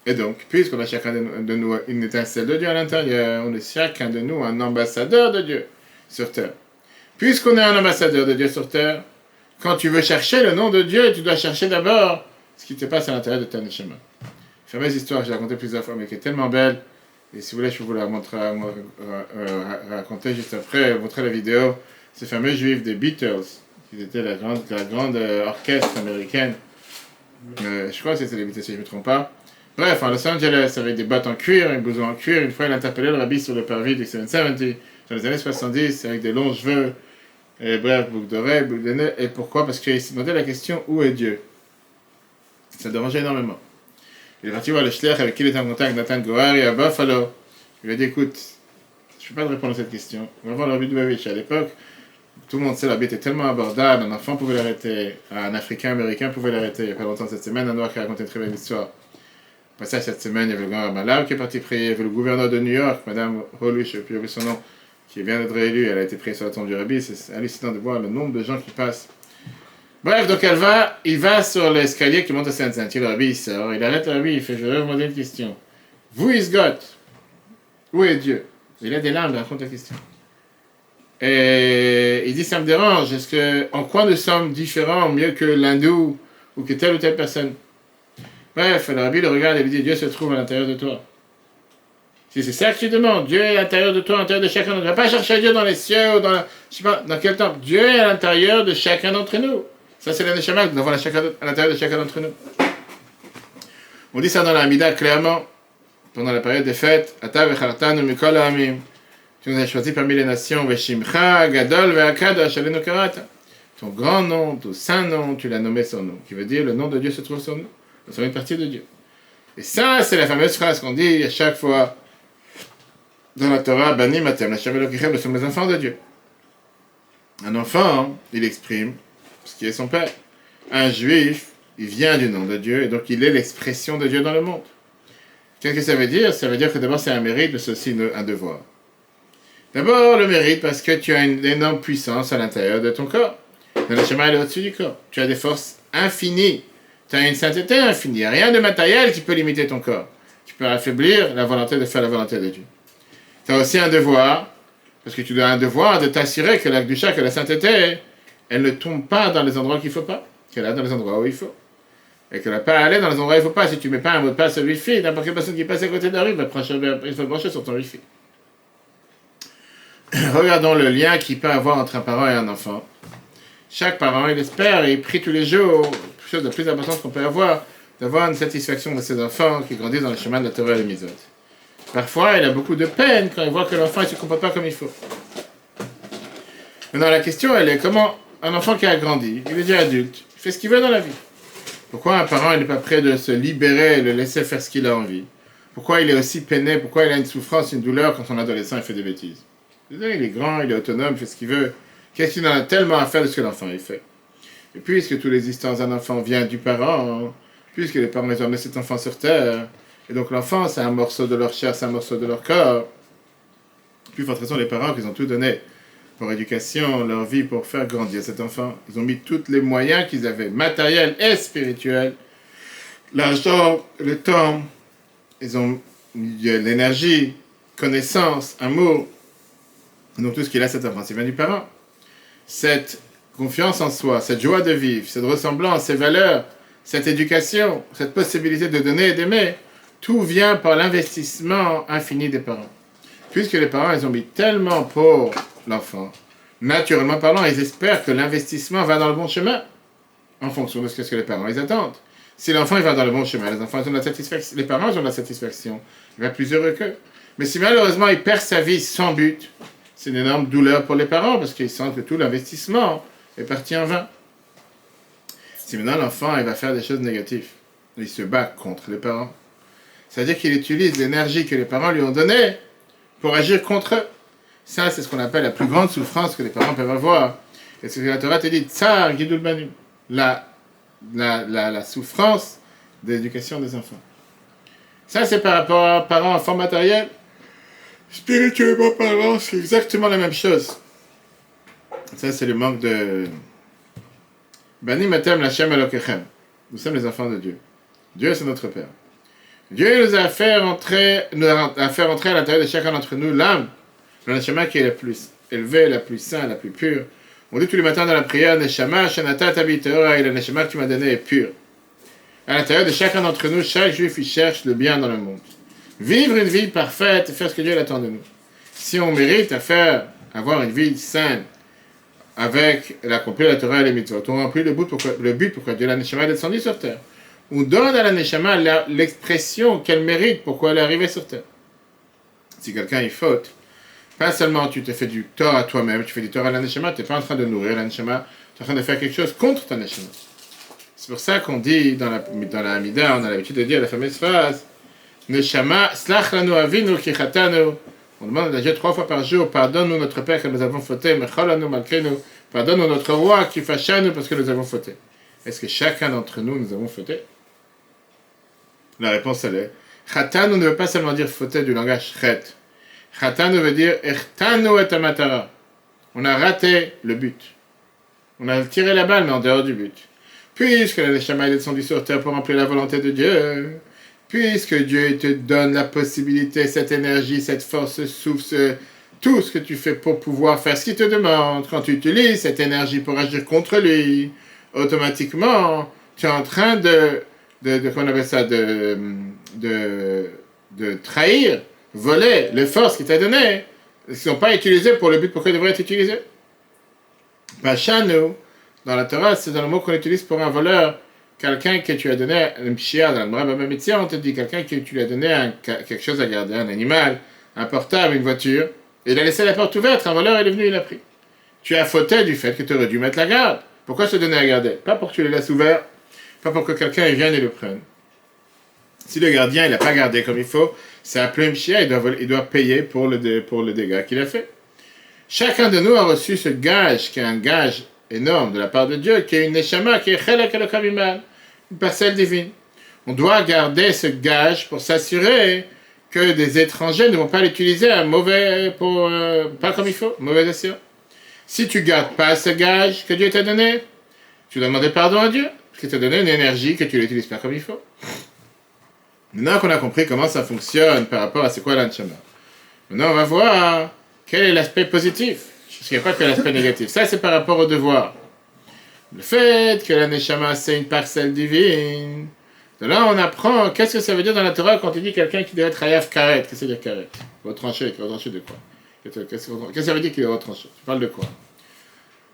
Et donc, puisqu'on a chacun de nous une étincelle de Dieu à l'intérieur, on est chacun de nous un ambassadeur de Dieu sur terre. Puisqu'on est un ambassadeur de Dieu sur terre, quand tu veux chercher le nom de Dieu, tu dois chercher d'abord ce qui te passe à l'intérieur de ta neshama. Fameuse histoire que j'ai racontée plusieurs fois, mais qui est tellement belle. Et si vous voulez, je peux vous la montrer, raconter juste après, montrer la vidéo. Ces fameux juifs des Beatles, qui étaient la grande orchestre américaine. Je crois que c'était les Beatles, si je ne me trompe pas. Bref, en Los Angeles, avec des bottes en cuir, un blouson en cuir. Une fois, il interpellait le rabbi sur le parvis du 770, dans les années 70, avec des longs cheveux. Et bref, boucle d'oreille, boucle de nez. Et pourquoi? Parce qu'il se demandait la question, où est Dieu? Ça le dérangeait énormément. Il est parti voir le shliach avec qui il était en contact, Nathan Gohari, à Buffalo. Il lui a dit, écoute, je ne peux pas te répondre à cette question. On va voir le rabbi de Lubavitch. À l'époque, tout le monde sait, le rabbi était tellement abordable, un enfant pouvait l'arrêter, un Africain américain pouvait l'arrêter. Il n'y a pas longtemps cette semaine, un noir qui a raconté une très belle histoire. Au passage, cette semaine, il y avait le grand Malab qui est parti prier, il y avait le gouverneur de New York, Madame Holly, je ne sais plus son nom, qui vient d'être réélue, elle a été priée sur la tombe du rabbi. C'est hallucinant de voir le nombre de gens qui passent. Bref, donc il va sur l'escalier qui monte à Saint-Saint. Le rabbi, il sort, il arrête le rabbi, il fait, je vais vous demander une question. Who is God? Où est Dieu? Il a des larmes, il raconte la question. Et il dit, ça me dérange, en quoi nous sommes différents, mieux que l'hindou, ou que telle ou telle personne? Bref, le rabbi le regarde et lui dit, Dieu se trouve à l'intérieur de toi. Si c'est ça que tu demandes, Dieu est à l'intérieur de toi, à l'intérieur de chacun d'entre nous. Ne va pas chercher Dieu dans les cieux, ou dans je sais pas, dans quel temps. Dieu est à l'intérieur de chacun d'entre nous. Ça, c'est la neshama que nous avons à l'intérieur de chacun d'entre nous. On dit ça dans la Hamida clairement, pendant la période des fêtes. Ata vechartanu mikol ha'amim. Tu nous as choisi parmi les nations. Veshimcha gadol ve'akadosh alenu karata. ton grand nom, ton saint nom, tu l'as nommé son nom, qui veut dire le nom de Dieu se trouve sur nous. Nous sommes une partie de Dieu. Et ça, c'est la fameuse phrase qu'on dit à chaque fois dans la Torah, Bani Matem, la Shem Elokechem, nous sommes les enfants de Dieu. Un enfant, il exprime ce qui est son père. Un juif, il vient du nom de Dieu, et donc il est l'expression de Dieu dans le monde. Qu'est-ce que ça veut dire? Ça veut dire que d'abord c'est un mérite, mais c'est aussi un devoir. D'abord le mérite parce que tu as une énorme puissance à l'intérieur de ton corps. Le Neshama est au-dessus du corps. Tu as des forces infinies. Tu as une sainteté infinie. Il n'y a rien de matériel qui peut limiter ton corps. Tu peux affaiblir la volonté de faire la volonté de Dieu. Tu as aussi un devoir, parce que tu as un devoir de t'assurer que la Kedusha, que la sainteté, elle ne tombe pas dans les endroits qu'il ne faut pas, qu'elle est dans les endroits où il faut. Et qu'elle n'a pas à aller dans les endroits où il ne faut pas. Si tu ne mets pas un mot de passe au Wi-Fi, n'importe quelle personne qui passe à côté de la rue il faut le brancher sur ton Wi-Fi. Regardons le lien qu'il peut avoir entre un parent et un enfant. Chaque parent, il espère et il prie tous les jours, chose de plus importante qu'on peut avoir, d'avoir une satisfaction de ses enfants qui grandissent dans le chemin de la Torah et les Mitzvot. Parfois, il a beaucoup de peine quand il voit que l'enfant ne se comporte pas comme il faut. Maintenant, la question, elle est comment un enfant qui a grandi, il est déjà adulte, il fait ce qu'il veut dans la vie. Pourquoi un parent n'est pas prêt de se libérer et de le laisser faire ce qu'il a envie? Pourquoi il est aussi peiné? Pourquoi il a une souffrance, une douleur quand son adolescent il fait des bêtises? Il est grand, il est autonome, il fait ce qu'il veut. Qu'est-ce qu'il en a tellement à faire de ce que l'enfant il fait? Et puisque toute l'existence d'un enfant vient du parent, puisque les parents ont amené cet enfant sur terre, et donc l'enfant c'est un morceau de leur chair, c'est un morceau de leur corps, plus forte raison les parents qui ont tout donné pour éducation, leur vie, pour faire grandir cet enfant. Ils ont mis tous les moyens qu'ils avaient, matériels et spirituels, l'argent, le temps, ils ont mis l'énergie, connaissance, amour. Donc tout ce qu'il a, cet enfant, c'est bien du parent. Cette confiance en soi, cette joie de vivre, cette ressemblance, ces valeurs, cette éducation, cette possibilité de donner et d'aimer, tout vient par l'investissement infini des parents. Puisque les parents, ils ont mis tellement pour l'enfant, naturellement parlant, ils espèrent que l'investissement va dans le bon chemin, en fonction de ce que les parents ils attendent. Si l'enfant il va dans le bon chemin, les enfants ils ont de la satisfaction, les parents ils ont de la satisfaction, il va plus heureux qu'eux. Mais si malheureusement il perd sa vie sans but, c'est une énorme douleur pour les parents, parce qu'ils sentent que tout l'investissement est parti en vain. Si maintenant l'enfant il va faire des choses négatives, il se bat contre les parents, c'est-à-dire qu'il utilise l'énergie que les parents lui ont donnée pour agir contre eux. Ça, c'est ce qu'on appelle la plus grande souffrance que les parents peuvent avoir. Et c'est ce que la Torah te dit, Tsar Gidul Banu, la souffrance de l'éducation des enfants. Ça, c'est par rapport à parents, enfants matériels. Spirituellement parlant, c'est exactement la même chose. Ça, c'est le manque de... Bani Matem Lashem Elokechem. Nous sommes les enfants de Dieu. Dieu, c'est notre Père. Dieu nous a fait rentrer à l'intérieur de chacun d'entre nous l'âme, le Neshama qui est la plus élevée, la plus sainte, la plus pure. On dit tous les matins dans la prière, Neshama, Shanata Tabitera, et le Neshama que tu m'as donné est pur. À l'intérieur de chacun d'entre nous, chaque juif, il cherche le bien dans le monde. Vivre une vie parfaite et faire ce que Dieu attend de nous. Si on mérite avoir une vie saine, avec l'accomplir la Torah et les mitzvot, on remplit le but pourquoi Dieu la Neshama est descendu sur terre. On donne à la Neshama l'expression qu'elle mérite pourquoi elle est arrivée sur terre. Si quelqu'un est faute, pas seulement tu te fais du tort à toi-même, tu fais du tort à la Neshama, tu n'es pas en train de nourrir la Neshama, tu es en train de faire quelque chose contre ta Neshama. C'est pour ça qu'on dit dans la Hamida, on a l'habitude de dire la fameuse phrase Neshama, slach lanu avinu ki chatanu. On demande à Dieu 3 fois par jour, pardonne-nous notre Père que nous avons fauté, mechol lanu malkeinu, pardonne-nous notre roi qui fâchanu parce que nous avons fauté. Est-ce que chacun d'entre nous avons fauté? La réponse elle est Chatanu ne veut pas seulement dire fauté du langage chet. Chatanu veut dire Echtanu et amatara. On a raté le but. On a tiré la balle, mais en dehors du but. Puisque la Neshama est descendue sur terre pour remplir la volonté de Dieu, puisque Dieu te donne la possibilité, cette énergie, cette force, ce souffle, tout ce que tu fais pour pouvoir faire ce qu'il te demande, quand tu utilises cette énergie pour agir contre lui, automatiquement, tu es en train qu'on appelle ça, de trahir, voler les forces qu'il t'a données, qui ne sont pas utilisées pour le but pour qu'elles devraient être utilisées. Bachanu, dans la Torah, c'est dans le mot qu'on utilise pour un voleur, quelqu'un que tu as donné, un pshia, dans le Mraba Mitzia, on te dit quelqu'un que tu lui as donné quelque chose à garder, un animal, un portable, une voiture, et il a laissé la porte ouverte, un voleur est venu, il a pris. tu as fauté du fait que tu aurais dû mettre la garde. Pourquoi se donner à garder? Pas pour que tu les laisses ouverts, pas pour que quelqu'un vienne et le prenne. Si le gardien n'a pas gardé comme il faut, c'est appelé un chia, il doit payer pour le dégât qu'il a fait. Chacun de nous a reçu ce gage, qui est un gage énorme de la part de Dieu, qui est une neshama, qui est chelak elokav iman, une parcelle divine. On doit garder ce gage pour s'assurer que des étrangers ne vont pas l'utiliser à pas comme il faut, mauvais escient. Si tu ne gardes pas ce gage que Dieu t'a donné, tu dois demander pardon à Dieu, parce qu'il t'a donné une énergie que tu n'utilises pas comme il faut. Maintenant qu'on a compris comment ça fonctionne par rapport à c'est quoi l'anshama, maintenant on va voir quel est l'aspect positif, parce qu'il n'y a pas que l'aspect négatif. Ça c'est par rapport au devoir. Le fait que la neshama c'est une parcelle divine. De là on apprend qu'est-ce que ça veut dire dans la Torah quand il dit quelqu'un qui doit être hayaf karet. Qu'est-ce que ça veut dire karet? Retranché de quoi? Qu'est-ce que ça veut dire qu'il est retranché? Tu parles de quoi?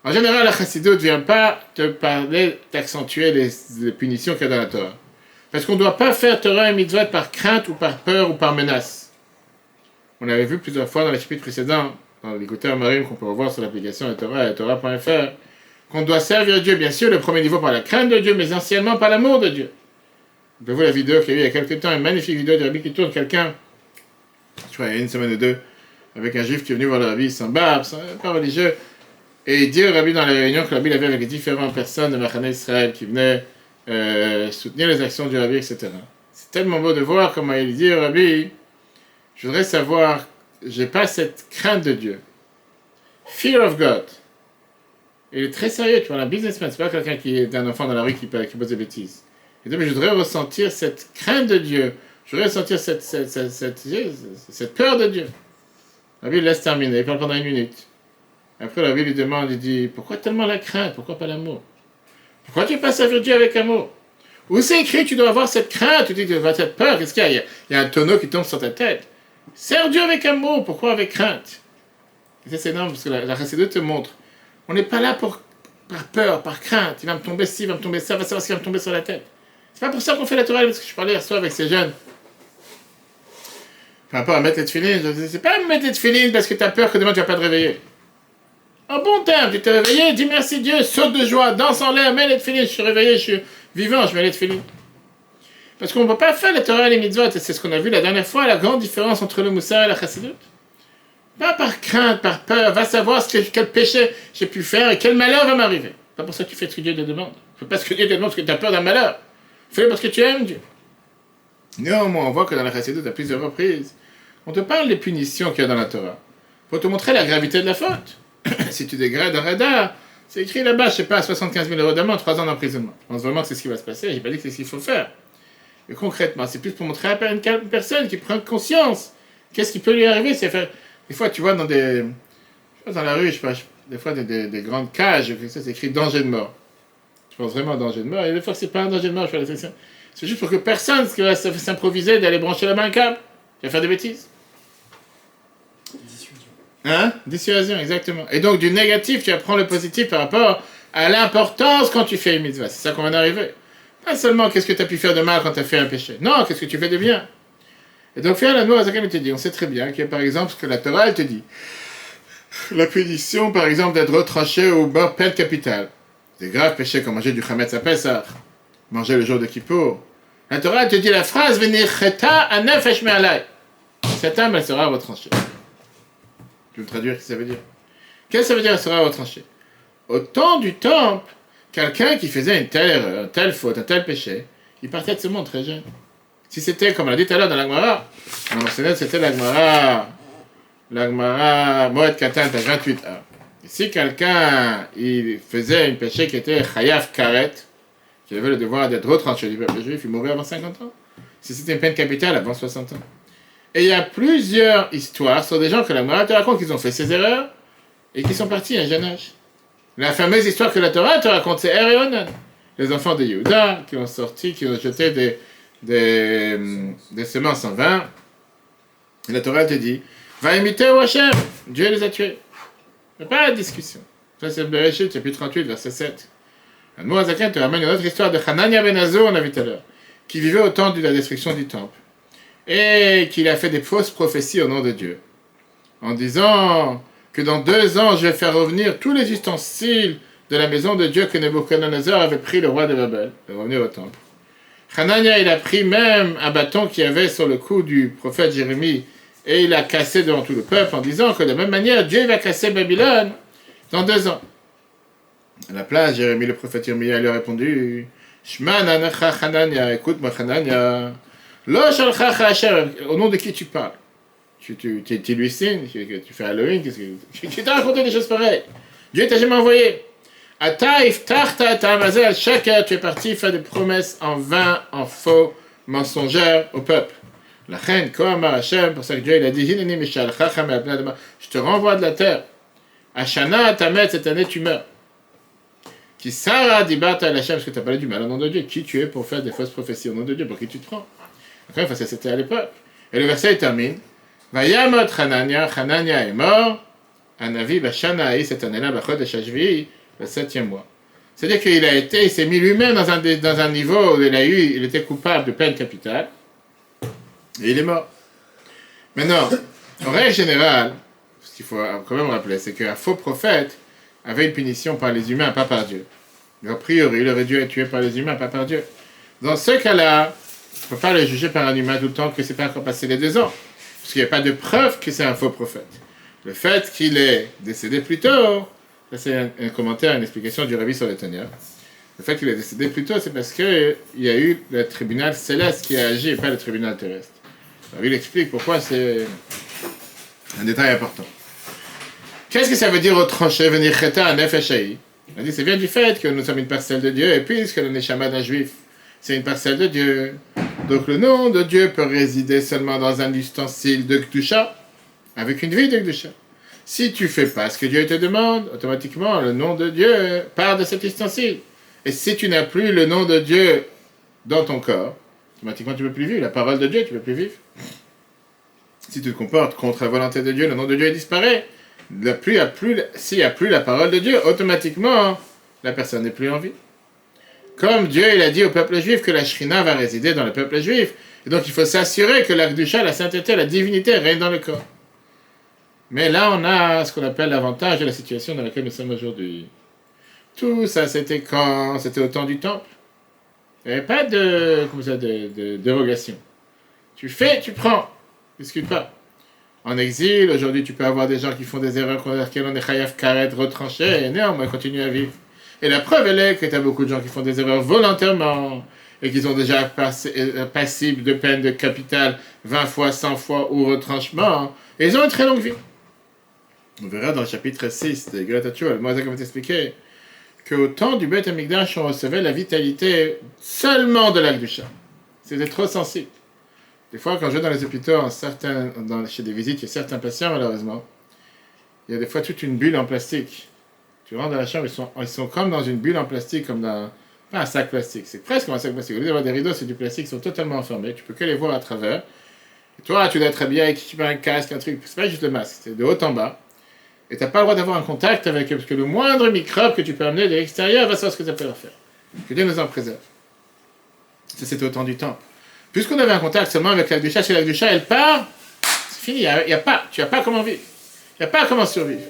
En général, la chassidut ne vient pas te parler, t'accentuer les punitions qu'il y a dans la Torah. Parce qu'on ne doit pas faire Torah et mitzvot par crainte ou par peur ou par menace. On avait vu plusieurs fois dans les chapitres précédents, dans l'écouteur Marim qu'on peut revoir sur l'application de Torah et Torah.fr, qu'on doit servir Dieu, bien sûr, le premier niveau par la crainte de Dieu, mais essentiellement par l'amour de Dieu. Vous pouvez voir la vidéo qu'il y a eu il y a quelques temps, une magnifique vidéo de Rabbi qui tourne quelqu'un, je crois il y a une semaine ou deux, avec un juif qui est venu voir le Rabbi sans barbe, pas religieux, et il dit au Rabbi dans la réunion que le Rabbi avait avec les différentes personnes de Machane Israël qui venaient soutenir les actions du Rabbi, etc. C'est tellement beau de voir comment il dit au Rabbi, je voudrais savoir, j'ai pas cette crainte de Dieu. Fear of God. Il est très sérieux, tu vois, un businessman, c'est pas quelqu'un qui est un enfant dans la rue qui pose des bêtises. Il dit, mais je voudrais ressentir cette crainte de Dieu, je voudrais ressentir cette peur de Dieu. Le Rabbi le laisse terminer, il parle pendant 1 minute. Après, le Rabbi lui demande, il dit, pourquoi tellement la crainte, pourquoi pas l'amour? Pourquoi tu passes servir Dieu avec amour? Où c'est écrit que tu dois avoir cette crainte, tu dis que tu dois avoir cette peur, qu'est-ce qu'il y a? Il y a un tonneau qui tombe sur ta tête. Sers Dieu avec amour, pourquoi avec crainte? Et ça c'est énorme, parce que la chassidut te montre, on n'est pas là par peur, par crainte, il va me tomber ci, il va me tomber ça, va savoir ce qui va me tomber sur la tête. C'est pas pour ça qu'on fait la Torah, parce que je parlais hier soir avec ces jeunes. Par rapport à mettre les tefilines, je disais, c'est pas mettre les tefilines parce que tu as peur que demain tu vas pas te réveiller. En bon terme, tu t'es réveillé, dis merci Dieu, saute de joie, danse en l'air, mets les tefilines, je suis réveillé, je suis vivant, je mets les tefilines. Parce qu'on ne peut pas faire la Torah et les mitzvot, et c'est ce qu'on a vu la dernière fois, la grande différence entre le moussar et la chassidut. Pas par crainte, par peur, va savoir quel péché j'ai pu faire et quel malheur va m'arriver. Pas pour ça que tu fais ce que Dieu te demande. Fais pas ce que Dieu te demande parce que tu as peur d'un malheur. Fais-le parce que tu aimes Dieu. Néanmoins, on voit que dans la chassidut, à plusieurs reprises, on te parle des punitions qu'il y a dans la Torah. Pour te montrer la gravité de la faute. Si tu dégrades un radar, c'est écrit là-bas, je sais pas, 75 000 € d'amende, 3 ans d'emprisonnement. Je pense vraiment que c'est ce qui va se passer, j'ai pas dit que c'est ce qu'il faut faire. Mais concrètement, c'est plus pour montrer à une personne qui prend conscience. Qu'est-ce qui peut lui arriver? C'est faire. Des fois, tu vois, dans la rue, je sais pas, des fois, des grandes cages, c'est écrit danger de mort. Je pense vraiment danger de mort. Et des fois, c'est pas un danger de mort, je fais la section. C'est juste pour que personne qui va s'improviser d'aller brancher la main un câble. Tu vas faire des bêtises. Hein? Dissuasion, exactement. Et donc, du négatif, tu apprends le positif par rapport à l'importance quand tu fais une mitzvah. C'est ça qu'on va en arriver. Pas seulement qu'est-ce que tu as pu faire de mal quand tu as fait un péché. Non, qu'est-ce que tu fais de bien. Et donc, faire la noix, il te dit, on sait très bien qu'il y a par exemple ce que la Torah, elle te dit. La punition, par exemple, d'être retranché au bord peine capitale. Des graves péchés comme manger du chametz à Pessah, manger le jour de Kippour. La Torah, elle te dit la phrase, V'nircheta anefesh me'alai. Cette âme, elle sera retranchée. Je vais me traduire ce que ça veut dire. Qu'est-ce que ça veut dire, elle sera retranchée? Au temps du temple, quelqu'un qui faisait une telle faute, un tel péché, il partait de ce monde très jeune. Si c'était, comme on l'a dit tout à l'heure dans la Gemara, on a mentionné, c'était la Gemara Moed Katan, 28a. Et si quelqu'un, il faisait un péché qui était Chayaf Karet, qui avait le devoir d'être retranché du peuple juif, il mourrait avant 50 ans. Si c'était une peine capitale, avant 60 ans. Et il y a plusieurs histoires sur des gens que la Gemara te raconte qu'ils ont fait ces erreurs et qui sont partis à un jeune âge. La fameuse histoire que la Torah te raconte, c'est Er et Onan, les enfants de Yehuda qui ont sorti, qui ont jeté des semences en vin. Et la Torah te dit, va imiter au Hachem, Dieu les a tués. Il n'y a pas de discussion. Ça c'est Bereshit, chapitre 38, verset 7. Un mot Azaken te ramène une autre histoire de Hanania ben Azo, on a vu tout à l'heure, qui vivait au temps de la destruction du temple. Et qu'il a fait des fausses prophéties au nom de Dieu. En disant, que dans 2 ans, je vais faire revenir tous les ustensiles de la maison de Dieu que Nebuchadnezzar avait pris le roi de Babel, de revenir au temple. Hanania, il a pris même un bâton qu'il y avait sur le cou du prophète Jérémie et il l'a cassé devant tout le peuple en disant que de la même manière, Dieu va casser Babylone dans 2 ans. À la place, Jérémie, le prophète Jérémie, lui a répondu, Shma nanacha Hanania, écoute-moi Hanania, Lo shalcha Hashem, au nom de qui tu parles? Tu lui signes, tu fais Halloween, qui t'a raconté des choses pareilles? Dieu t'a jamais envoyé. Ataïf, tarta, tamazel, chacun, tu es parti faire des promesses en vain, en faux, mensongères au peuple. La reine, Kohamar Hashem, pour ça que Dieu il a dit, je te renvoie de la terre. Ashana, Tamet, cette année tu meurs. Qui Sarah, Dibata, Hashem, parce que tu as parlé du mal au nom de Dieu. Qui tu es pour faire des fausses prophéties au nom de Dieu? Pour qui tu te prends? Encore une fois, ça c'était à l'époque. Et le verset termine. Vayamot Hanania, Hanania est mort. Anavi, Bashanaï, cette année-là, Bachod de Shashvi, le 7e mois. C'est-à-dire il s'est mis lui-même dans un niveau où il était coupable de peine capitale. Et il est mort. Maintenant, en règle générale, ce qu'il faut quand même rappeler, c'est qu'un faux prophète avait une punition par les humains, pas par Dieu. A priori, il aurait dû être tué par les humains, pas par Dieu. Dans ce cas-là, il ne faut pas le juger par un humain tout le temps que ce n'est pas encore passé les 2 ans. Parce qu'il n'y a pas de preuve que c'est un faux prophète. Le fait qu'il est décédé plus tôt, ça c'est un commentaire, une explication du Rabbi sur le Tanya. Le fait qu'il est décédé plus tôt, c'est parce qu'il y a eu le tribunal céleste qui a agi et pas le tribunal terrestre. Le Rabbi explique pourquoi c'est un détail important. Qu'est-ce que ça veut dire au tranché, venir cheta à nefeshaï? On dit, c'est bien du fait que nous sommes une parcelle de Dieu, et puisque le neshama d'un juif, c'est une parcelle de Dieu. Donc le nom de Dieu peut résider seulement dans un ustensile de Kedusha, avec une vie de Kedusha. Si tu ne fais pas ce que Dieu te demande, automatiquement le nom de Dieu part de cet ustensile. Et si tu n'as plus le nom de Dieu dans ton corps, automatiquement tu ne peux plus vivre. La parole de Dieu, tu ne peux plus vivre. Si tu te comportes contre la volonté de Dieu, le nom de Dieu disparaît. S'il n'y a plus la parole de Dieu, automatiquement, la personne n'est plus en vie. Comme Dieu il a dit au peuple juif que la Shrina va résider dans le peuple juif. Et donc il faut s'assurer que la Kedusha, la sainteté, la divinité règne dans le corps. Mais là, on a ce qu'on appelle l'avantage de la situation dans laquelle nous sommes aujourd'hui. Tout ça, c'était quand? C'était au temps du temple. Il n'y avait pas de dérogation. Tu fais, tu prends. Discute pas. En exil, aujourd'hui, tu peux avoir des gens qui font des erreurs contre lesquelles on est chayav karet, retranché, et néanmoins, continuer à vivre. Et la preuve, elle est que tu as beaucoup de gens qui font des erreurs volontairement, et qui sont déjà passibles de peine de capital 20 fois, 100 fois, ou retranchement, et ils ont une très longue vie. On verra dans le chapitre 6 de Greta Tchoual, moi, ça va t'expliquer qu'au temps du Beth Amikdash, on recevait la vitalité seulement de l'Akdusha. C'était trop sensible. Des fois, quand je vais dans les hôpitaux, chez des visites, il y a certains patients, malheureusement, il y a des fois toute une bulle en plastique. Tu rentres dans la chambre, ils sont comme dans une bulle en plastique, comme dans... Pas un sac plastique, c'est presque comme un sac plastique. Au lieu d'avoir des rideaux, c'est du plastique, ils sont totalement enfermés, tu peux que les voir à travers. Et toi, tu dois être habillé avec un casque, un truc, c'est pas juste le masque, c'est de haut en bas. Et tu n'as pas le droit d'avoir un contact avec eux, parce que le moindre microbe que tu peux amener de l'extérieur va savoir ce que ça peut leur faire. Que Dieu nous en préserve. Ça, c'était au temps du temple. Puisqu'on avait un contact seulement avec l'Akdusha, si l'Akdusha, elle part, c'est fini, tu n'as pas comment vivre. Il n'y a pas comment survivre.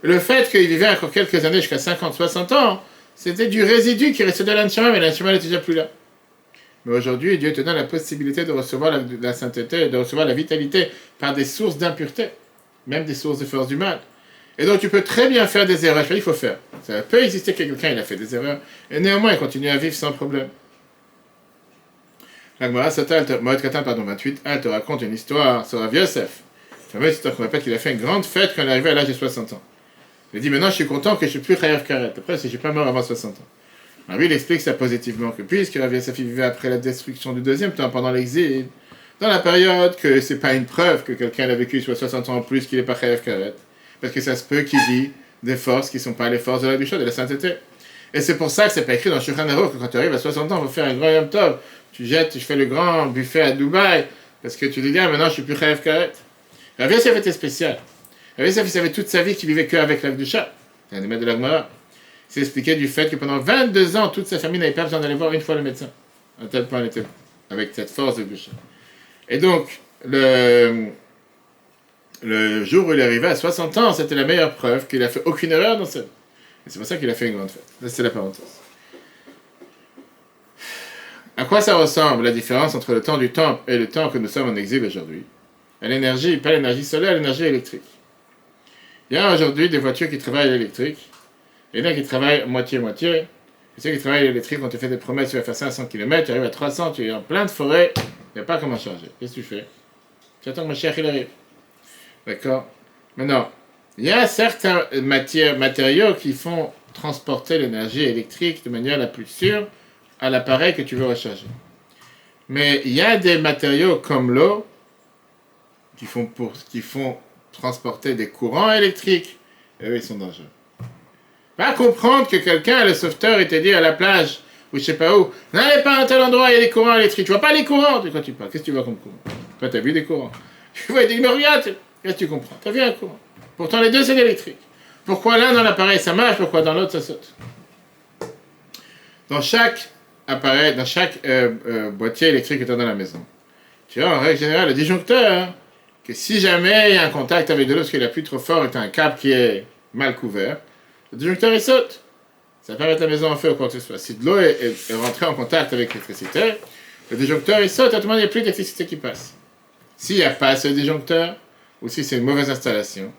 Le fait qu'il vivait encore quelques années, jusqu'à 50, 60 ans, c'était du résidu qui restait de l'Anshama, mais l'Anshama n'était déjà plus là. Mais aujourd'hui, Dieu te donne la possibilité de recevoir la sainteté, de recevoir la vitalité par des sources d'impureté, même des sources de force du mal. Et donc tu peux très bien faire des erreurs. Il faut faire. Ça peut exister que quelqu'un il a fait des erreurs, et néanmoins il continue à vivre sans problème. La Gemara Moed Katan, 28, elle te raconte une histoire sur Rav Yosef. La fameuse histoire qu'on rappelle qu'il a fait une grande fête quand il est arrivé à l'âge de 60 ans. Il dit maintenant je suis content que je ne suis plus Chayav Karet. Après, si je ne suis pas mort avant 60 ans. Alors lui il explique ça positivement, que puisque Rav Yosef vivait après la destruction du deuxième temps, pendant l'exil, dans la période que c'est pas une preuve que quelqu'un a vécu soit 60 ans en plus qu'il n'est pas Chayav Karet. Parce que ça se peut qu'il vit des forces qui ne sont pas les forces de la Kedusha, de la sainteté. Et c'est pour ça que c'est pas écrit dans Shulchan Aruch que quand tu arrives à 60 ans, il faut faire un grand Yom Tov. Tu fais le grand buffet à Dubaï, parce que tu dis, maintenant je ne suis plus Chayav Karet. Rav Yosef était spécial. Rav Yosef, il savait toute sa vie qu'il vivait qu'avec la Kedusha. C'est un des maîtres de la Gemara. Il s'est expliqué du fait que pendant 22 ans, toute sa famille n'avait pas besoin d'aller voir une fois le médecin. À tel point, il était avec cette force de Kedusha. Et donc, le jour où il est arrivé à 60 ans, c'était la meilleure preuve qu'il a fait aucune erreur dans sa vie. Et c'est pour ça qu'il a fait une grande fête. Là, c'est la parenthèse. À quoi ça ressemble la différence entre le temps du temple et le temps que nous sommes en exil aujourd'hui? À l'énergie, pas l'énergie solaire, l'énergie électrique. Il y a aujourd'hui des voitures qui travaillent à l'électrique, et il y en a qui travaillent moitié-moitié. Et ceux qui travaillent à l'électrique, on te fait des promesses, tu vas faire 500 km, tu arrives à 300, tu es en plein de forêt, il n'y a pas comment changer. Qu'est-ce que tu fais? Tu attends que mon cher il arrive. D'accord? Maintenant, il y a certains matériaux qui font transporter l'énergie électrique de manière la plus sûre à l'appareil que tu veux recharger. Mais il y a des matériaux comme l'eau qui font transporter des courants électriques. Et eux, ils sont dangereux. Pas comprendre que quelqu'un, le sauveteur, il te dit à la plage, ou je sais pas où, n'allez pas à tel endroit, il y a des courants électriques. Tu vois pas les courants? De quoi tu parles? Qu'est-ce que tu vois comme courant? Toi, tu as vu des courants. Tu vois, il dit, mais regarde, qu'est-ce que tu comprends? Tu as vu un courant. Pourtant, les deux, c'est électrique. Pourquoi l'un dans l'appareil, ça marche? Pourquoi dans l'autre, ça saute? Dans chaque appareil, dans chaque boîtier électrique que tu as dans la maison, tu as en règle générale le disjoncteur, que si jamais il y a un contact avec de l'eau, parce qu'il a plus trop fort et tu as un câble qui est mal couvert, le disjoncteur il saute. Ça peut mettre la maison en feu ou quoi que ce soit. Si de l'eau est rentrée en contact avec l'électricité, le disjoncteur il saute, autrement il n'y a plus d'électricité qui passe. S'il n'y a pas ce disjoncteur, ou si c'est une mauvaise installation,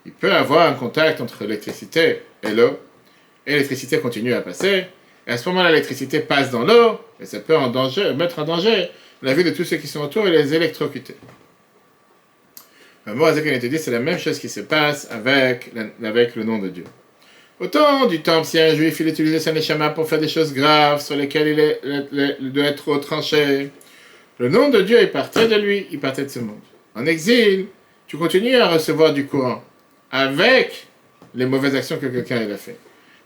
il peut avoir un contact entre l'électricité et l'eau, et l'électricité continue à passer, et à ce moment-là l'électricité passe dans l'eau, et ça peut mettre en danger la vie de tous ceux qui sont autour et les électrocuter. Le mot Azaken était dit, c'est la même chose qui se passe avec le nom de Dieu. Au temps du temple, si un juif il utilisait son neshama pour faire des choses graves sur lesquelles il doit être retranché, le nom de Dieu il partait de lui, il partait de ce monde. En exil, tu continues à recevoir du courant avec les mauvaises actions que quelqu'un il a fait.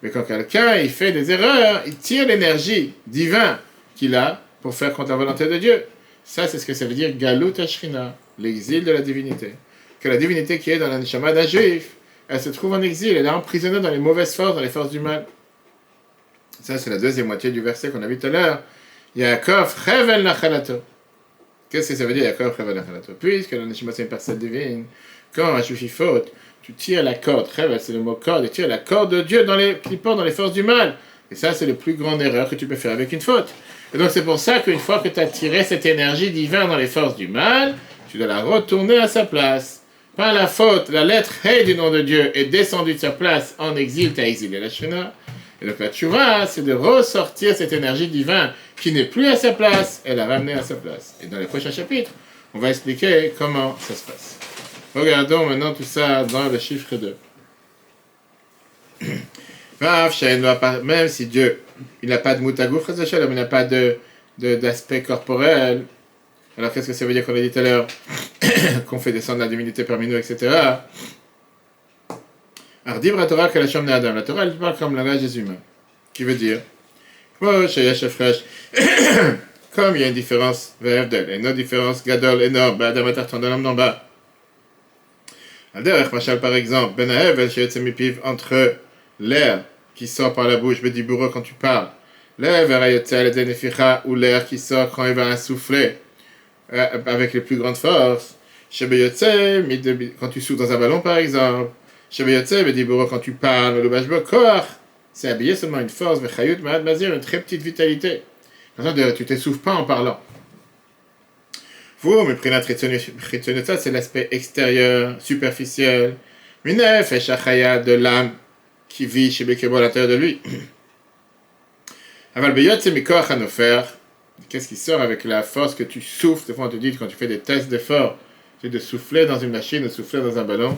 Mais quand quelqu'un il fait des erreurs, il tire l'énergie divine qu'il a pour faire contre la volonté de Dieu. Ça, c'est ce que ça veut dire Galut Ashrina, l'exil de la divinité. Que la divinité qui est dans la neshama d'un juif, elle se trouve en exil, elle est emprisonnée dans les mauvaises forces, dans les forces du mal. Ça, c'est la deuxième moitié du verset qu'on a vu tout à l'heure. Yaakov Chevel Nachalato. Qu'est-ce que ça veut dire, Yaakov Chevel Nachalato? Puisque la neshama c'est une personne divine, quand un juif il faute, tu tires la corde, Chevel c'est le mot corde, et tu tires la corde de Dieu qui porte dans les forces du mal. Et ça, c'est la plus grande erreur que tu peux faire avec une faute. Et donc, c'est pour ça qu'une fois que tu as tiré cette énergie divine dans les forces du mal, tu dois la retourner à sa place. Par la faute, la lettre Hey du nom de Dieu est descendue de sa place en exil, tu as exilé la Shina. Et donc la tchouva, c'est de ressortir cette énergie divine qui n'est plus à sa place et la ramener à sa place. Et dans les prochains chapitres, on va expliquer comment ça se passe. Regardons maintenant tout ça dans le chiffre 2. Même si Dieu, il n'a pas de moutagouf, il n'a pas d'aspect corporel. Alors qu'est-ce que ça veut dire qu'on a dit tout à l'heure? Qu'on fait descendre la divinité parmi nous, etc. Ardiv la Torah que la Shom Adam. La Torah, elle parle comme langage des humains. Qui veut dire, comme il y a une différence, et une différence gadol énorme, Adam Atarton de l'homme d'en bas. Par exemple, entre l'air qui sort par la bouche, Bediburo quand tu parles, l'air ou l'air qui sort quand il va insouffler avec les plus grandes forces. Quand tu souffles dans un ballon par exemple, quand tu parles, c'est habillé seulement une force, une très petite vitalité. Tu t'essouffles pas en parlant. Vous, mais ça c'est l'aspect extérieur, superficiel. Minef et Shachaya de l'âme qui vit chez Bekebo à l'intérieur de lui. Aval Beyot, c'est Mikoach Hanofer. Qu'est-ce qui sort avec la force que tu souffles? Des fois on te dit quand tu fais des tests d'effort, c'est de souffler dans une machine, de souffler dans un ballon.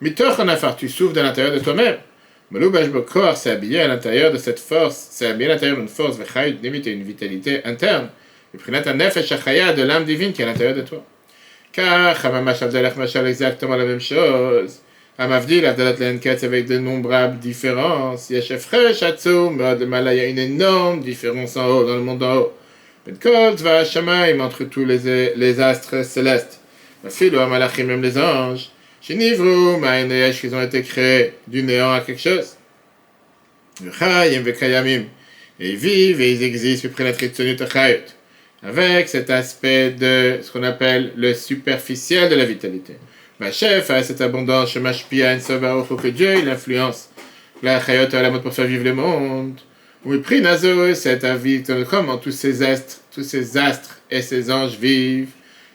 Mitoch Hanafar, tu souffles de l'intérieur de toi-même. Maloubash Bokor, c'est habillé à l'intérieur de cette force, c'est habillé à l'intérieur d'une force, Vechayut, limite une vitalité interne. Et prenez ta nefesh achaya de l'âme divine qui est à l'intérieur de toi. Car, Hamamash Abdalach Machal, exactement la même chose. Hamavdil, Abdalat Lenketz, avec d'innombrables différences. Yeshefresh Atzum, il y a une énorme différence en haut, dans le monde en haut. Bedkol, Tva Shamaim, entre tous les astres célestes. Filo Amalachim, même les anges. Shinivru, Ma'anesh, qu'ils ont été créés du néant à quelque chose. V'chayim, V'kayamim. Et ils vivent et ils existent, puis prennent la avec cet aspect de ce qu'on appelle le superficiel de la vitalité. Ma chef a cette abondance, chez Mashpia, que Dieu, il influence la Chayot à la mode pour faire vivre le monde. Oui, pris Nazo, c'est à vivre comment tous ces astres et ces anges vivent.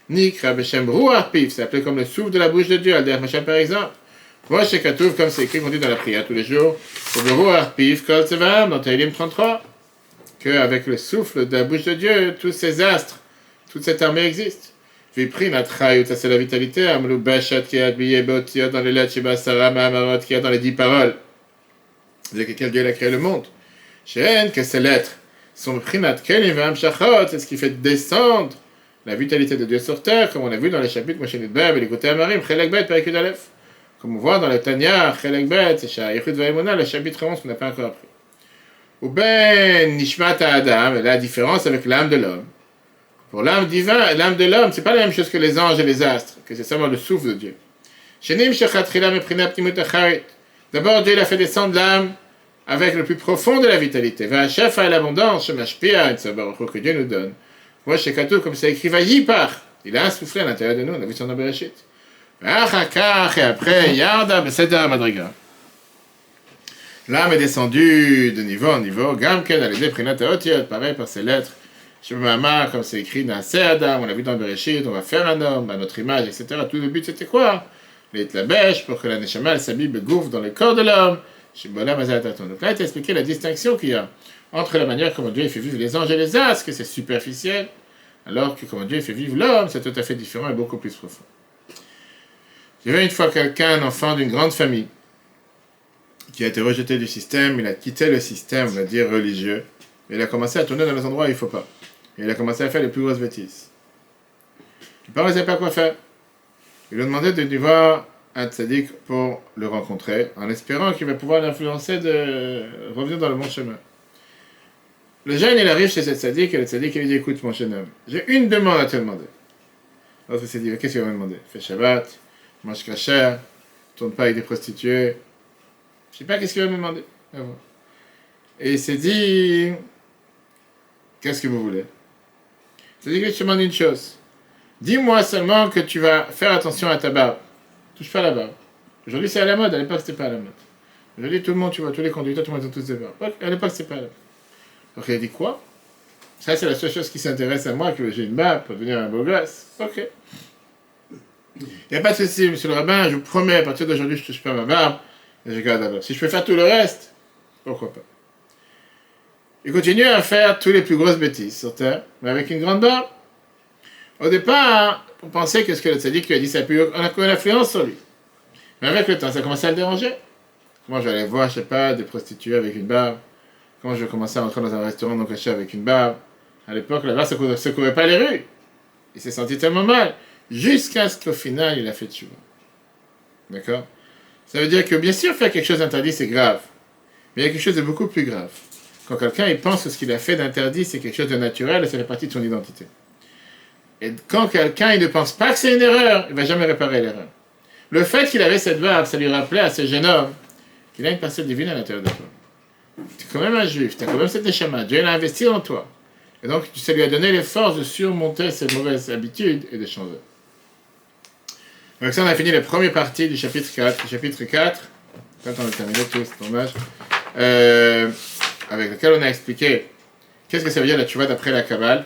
Nikra Beshem Ruach Pif, c'est appelé comme le souffle de la bouche de Dieu, Alder Machem par exemple. Moi, chez Katouf, comme c'est écrit, on dit dans la prière tous les jours, pour le Ruach Pif, Kol Tzevam, dans Taïlim 33, qu'avec le souffle de la bouche de Dieu, tous ces astres, toute cette armée existe. Puis pris notre raïut, ça c'est la vitalité, Amlou Bachat qui a habillé Botiot dans les lettres, Sheba Sarama Amarot qui a dans les 10 paroles. C'est quel Dieu a créé le monde. Shen, que ces lettres sont prinat Kelim Shachot, c'est ce qui fait descendre la vitalité de Dieu sur terre, comme on a vu dans les chapitres Moshe Nidbeb et les côtés Amarim, Chelek Bet, Perikud Aleph. Comme on voit dans le Tanya, Chelek Bet, c'est Sha'ayechut Vaimona, le chapitre 11 qu'on n'a pas encore appris. Ou ben Nishmat Adam, la différence avec l'âme de l'homme. Pour l'âme divine, l'âme de l'homme, c'est pas la même chose que les anges et les astres, que c'est seulement le souffle de Dieu. Shenim Shechatchila Meprinat Pnimut Acharit. D'abord, Dieu il a fait descendre l'âme avec le plus profond de la vitalité. Va'achef à l'abondance, Shemashpia, et Tzabaruch que Dieu nous donne. Moi, chez Katou, comme ça écrit, Vayipar. Il a insoufflé à l'intérieur de nous, on a vu son Bereshit. Va'achakach, et après, Yarda, Beseda, Madriga. L'âme est descendue de niveau en niveau. Gamken, à l'aider, Prinat Aotiot, pareil par ses lettres. Shemama, comme c'est écrit, Naseh Adam, on l'a vu dans Bereshit, on va faire un homme, à notre image, etc. Tout le but, c'était quoi? Les tlabèches, pour que la Neshama, s'habille, gouffre dans le corps de l'homme. Donc là, il a expliqué la distinction qu'il y a entre la manière comment Dieu fait vivre les anges et les astres, que c'est superficiel, alors que comment Dieu fait vivre l'homme, c'est tout à fait différent et beaucoup plus profond. J'ai vu une fois quelqu'un, un enfant d'une grande famille, qui a été rejeté du système, il a quitté le système, on va dire religieux, et il a commencé à tourner dans les endroits où il ne faut pas. Et il a commencé à faire les plus grosses bêtises. Les parents ne savaient pas quoi faire. Ils lui ont demandé de voir un tzaddik pour le rencontrer, en espérant qu'il va pouvoir l'influencer de revenir dans le bon chemin. Le jeune, il arrive chez ce tzaddik, et le tzaddik, il lui dit, écoute, mon jeune homme, j'ai une demande à te demander. L'autre, il s'est dit, qu'est-ce qu'il va me demander? Fais Shabbat, mange kasher, tourne pas avec des prostituées. Je sais pas qu'est-ce qu'il va me demander. Et il s'est dit, qu'est-ce que vous voulez? Il s'est dit que je te demande une chose. Dis-moi seulement que tu vas faire attention à ta barbe. Touche pas la barbe. Aujourd'hui, c'est à la mode. À l'époque, c'était pas à la mode. Aujourd'hui, tout le monde, tu vois, tous les conducteurs, tout le monde ont tous des barbes. À l'époque, c'était pas à la mode. Donc, il a dit quoi? Ça, c'est la seule chose qui s'intéresse à moi, que j'ai une barbe pour devenir un beau gosse. Ok. Il n'y a pas de souci, monsieur le rabbin, je vous promets, à partir d'aujourd'hui, je ne touche pas ma barbe, et je garde la barbe. Si je peux faire tout le reste, pourquoi pas? Il continue à faire toutes les plus grosses bêtises sur terre, mais avec une grande barbe. Au départ, on pensait que ce que le tzaddik lui a dit, ça a pu avoir une influence sur lui. Mais avec le temps, ça a commencé à le déranger. Comment je vais aller voir, je sais pas, des prostituées avec une barbe? Comment je vais commencer à rentrer dans un restaurant non caché avec une barbe? À l'époque, la barbe ne secourait pas les rues. Il s'est senti tellement mal. Jusqu'à ce qu'au final, il a fait tchouva. D'accord? Ça veut dire que, bien sûr, faire quelque chose d'interdit, c'est grave. Mais il y a quelque chose de beaucoup plus grave. Quand quelqu'un il pense que ce qu'il a fait d'interdit, c'est quelque chose de naturel et ça fait partie de son identité. Et quand quelqu'un il ne pense pas que c'est une erreur, il ne va jamais réparer l'erreur. Le fait qu'il avait cette barbe, ça lui rappelait à ce jeune homme qu'il a une parcelle divine à l'intérieur de toi. Tu es quand même un juif, tu as quand même cette neshama, Dieu l'a investi en toi. Et donc ça lui a donné les forces de surmonter ces mauvaises habitudes et de changer. Avec ça, on a fini la première partie du chapitre 4. Le chapitre 4, quand on a terminé tout, c'est dommage, avec lequel on a expliqué qu'est-ce que ça veut dire la tchouva d'après la Kabbale.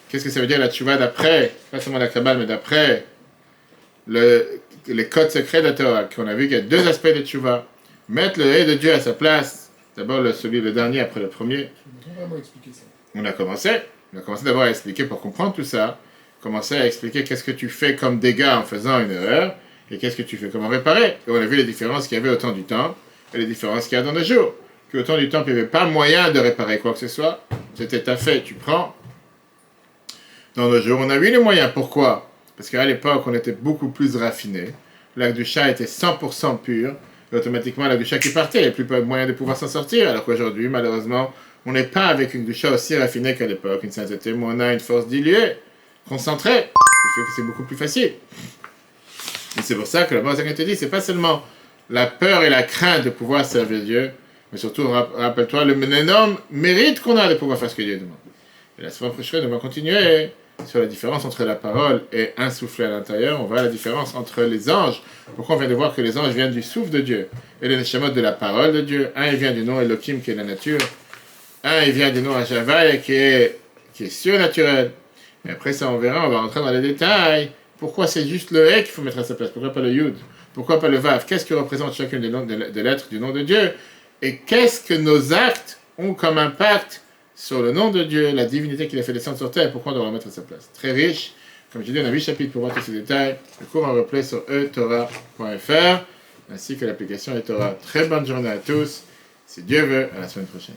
Qu'est-ce que ça veut dire la tchouva d'après, pas seulement la Kabbale, mais d'après les codes secrets de la Torah, qu'on a vu qu'il y a deux aspects de tchouva. Mettre le hé de Dieu à sa place, d'abord le dernier après le premier. Je vais vraiment expliquer ça. On a commencé d'abord à expliquer pour comprendre tout ça, commencer à expliquer qu'est-ce que tu fais comme dégâts en faisant une erreur, et qu'est-ce que tu fais comment réparer. Et on a vu les différences qu'il y avait au temps du temps, et les différences qu'il y a dans nos jours. Qu'au temps du temps, il n'y avait pas moyen de réparer quoi que ce soit, c'était ta fait, tu prends. Dans nos jours, on a eu les moyens. Pourquoi? Parce qu'à l'époque, on était beaucoup plus raffiné. L'acte du chat était 100% pur. Et automatiquement, l'acte du chat qui partait, il n'y avait plus moyen de pouvoir s'en sortir. Alors qu'aujourd'hui, malheureusement, on n'est pas avec une doucha aussi raffinée qu'à l'époque. Une sainteté, mais on a une force diluée, concentrée. Ce qui fait que c'est beaucoup plus facile. Et c'est pour ça que la base que je te dis, c'est pas seulement la peur et la crainte de pouvoir servir Dieu, mais surtout, rappelle-toi le énorme mérite qu'on a de pouvoir faire ce que Dieu demande. Et la semaine prochaine, on va continuer sur la différence entre la parole et un souffle à l'intérieur. On voit la différence entre les anges. Pourquoi on vient de voir que les anges viennent du souffle de Dieu et les neshamot de la parole de Dieu. Un, il vient du nom Elohim qui est la nature. Un, il vient du nom Ajavai qui est surnaturel. Et après ça, on verra, on va rentrer dans les détails. Pourquoi c'est juste le He qu'il faut mettre à sa place? Pourquoi pas le Yud? Pourquoi pas le Vav? Qu'est-ce que représente chacune des lettres du nom de Dieu? Et qu'est-ce que nos actes ont comme impact sur le nom de Dieu, la divinité qu'il a fait descendre sur terre? Pourquoi on doit le mettre à sa place? Très riche. Comme je dis, on a 8 chapitres pour voir tous ces détails. Le cours en replay sur etorah.fr ainsi que l'application eTorah. Très bonne journée à tous. Si Dieu veut, à la semaine prochaine.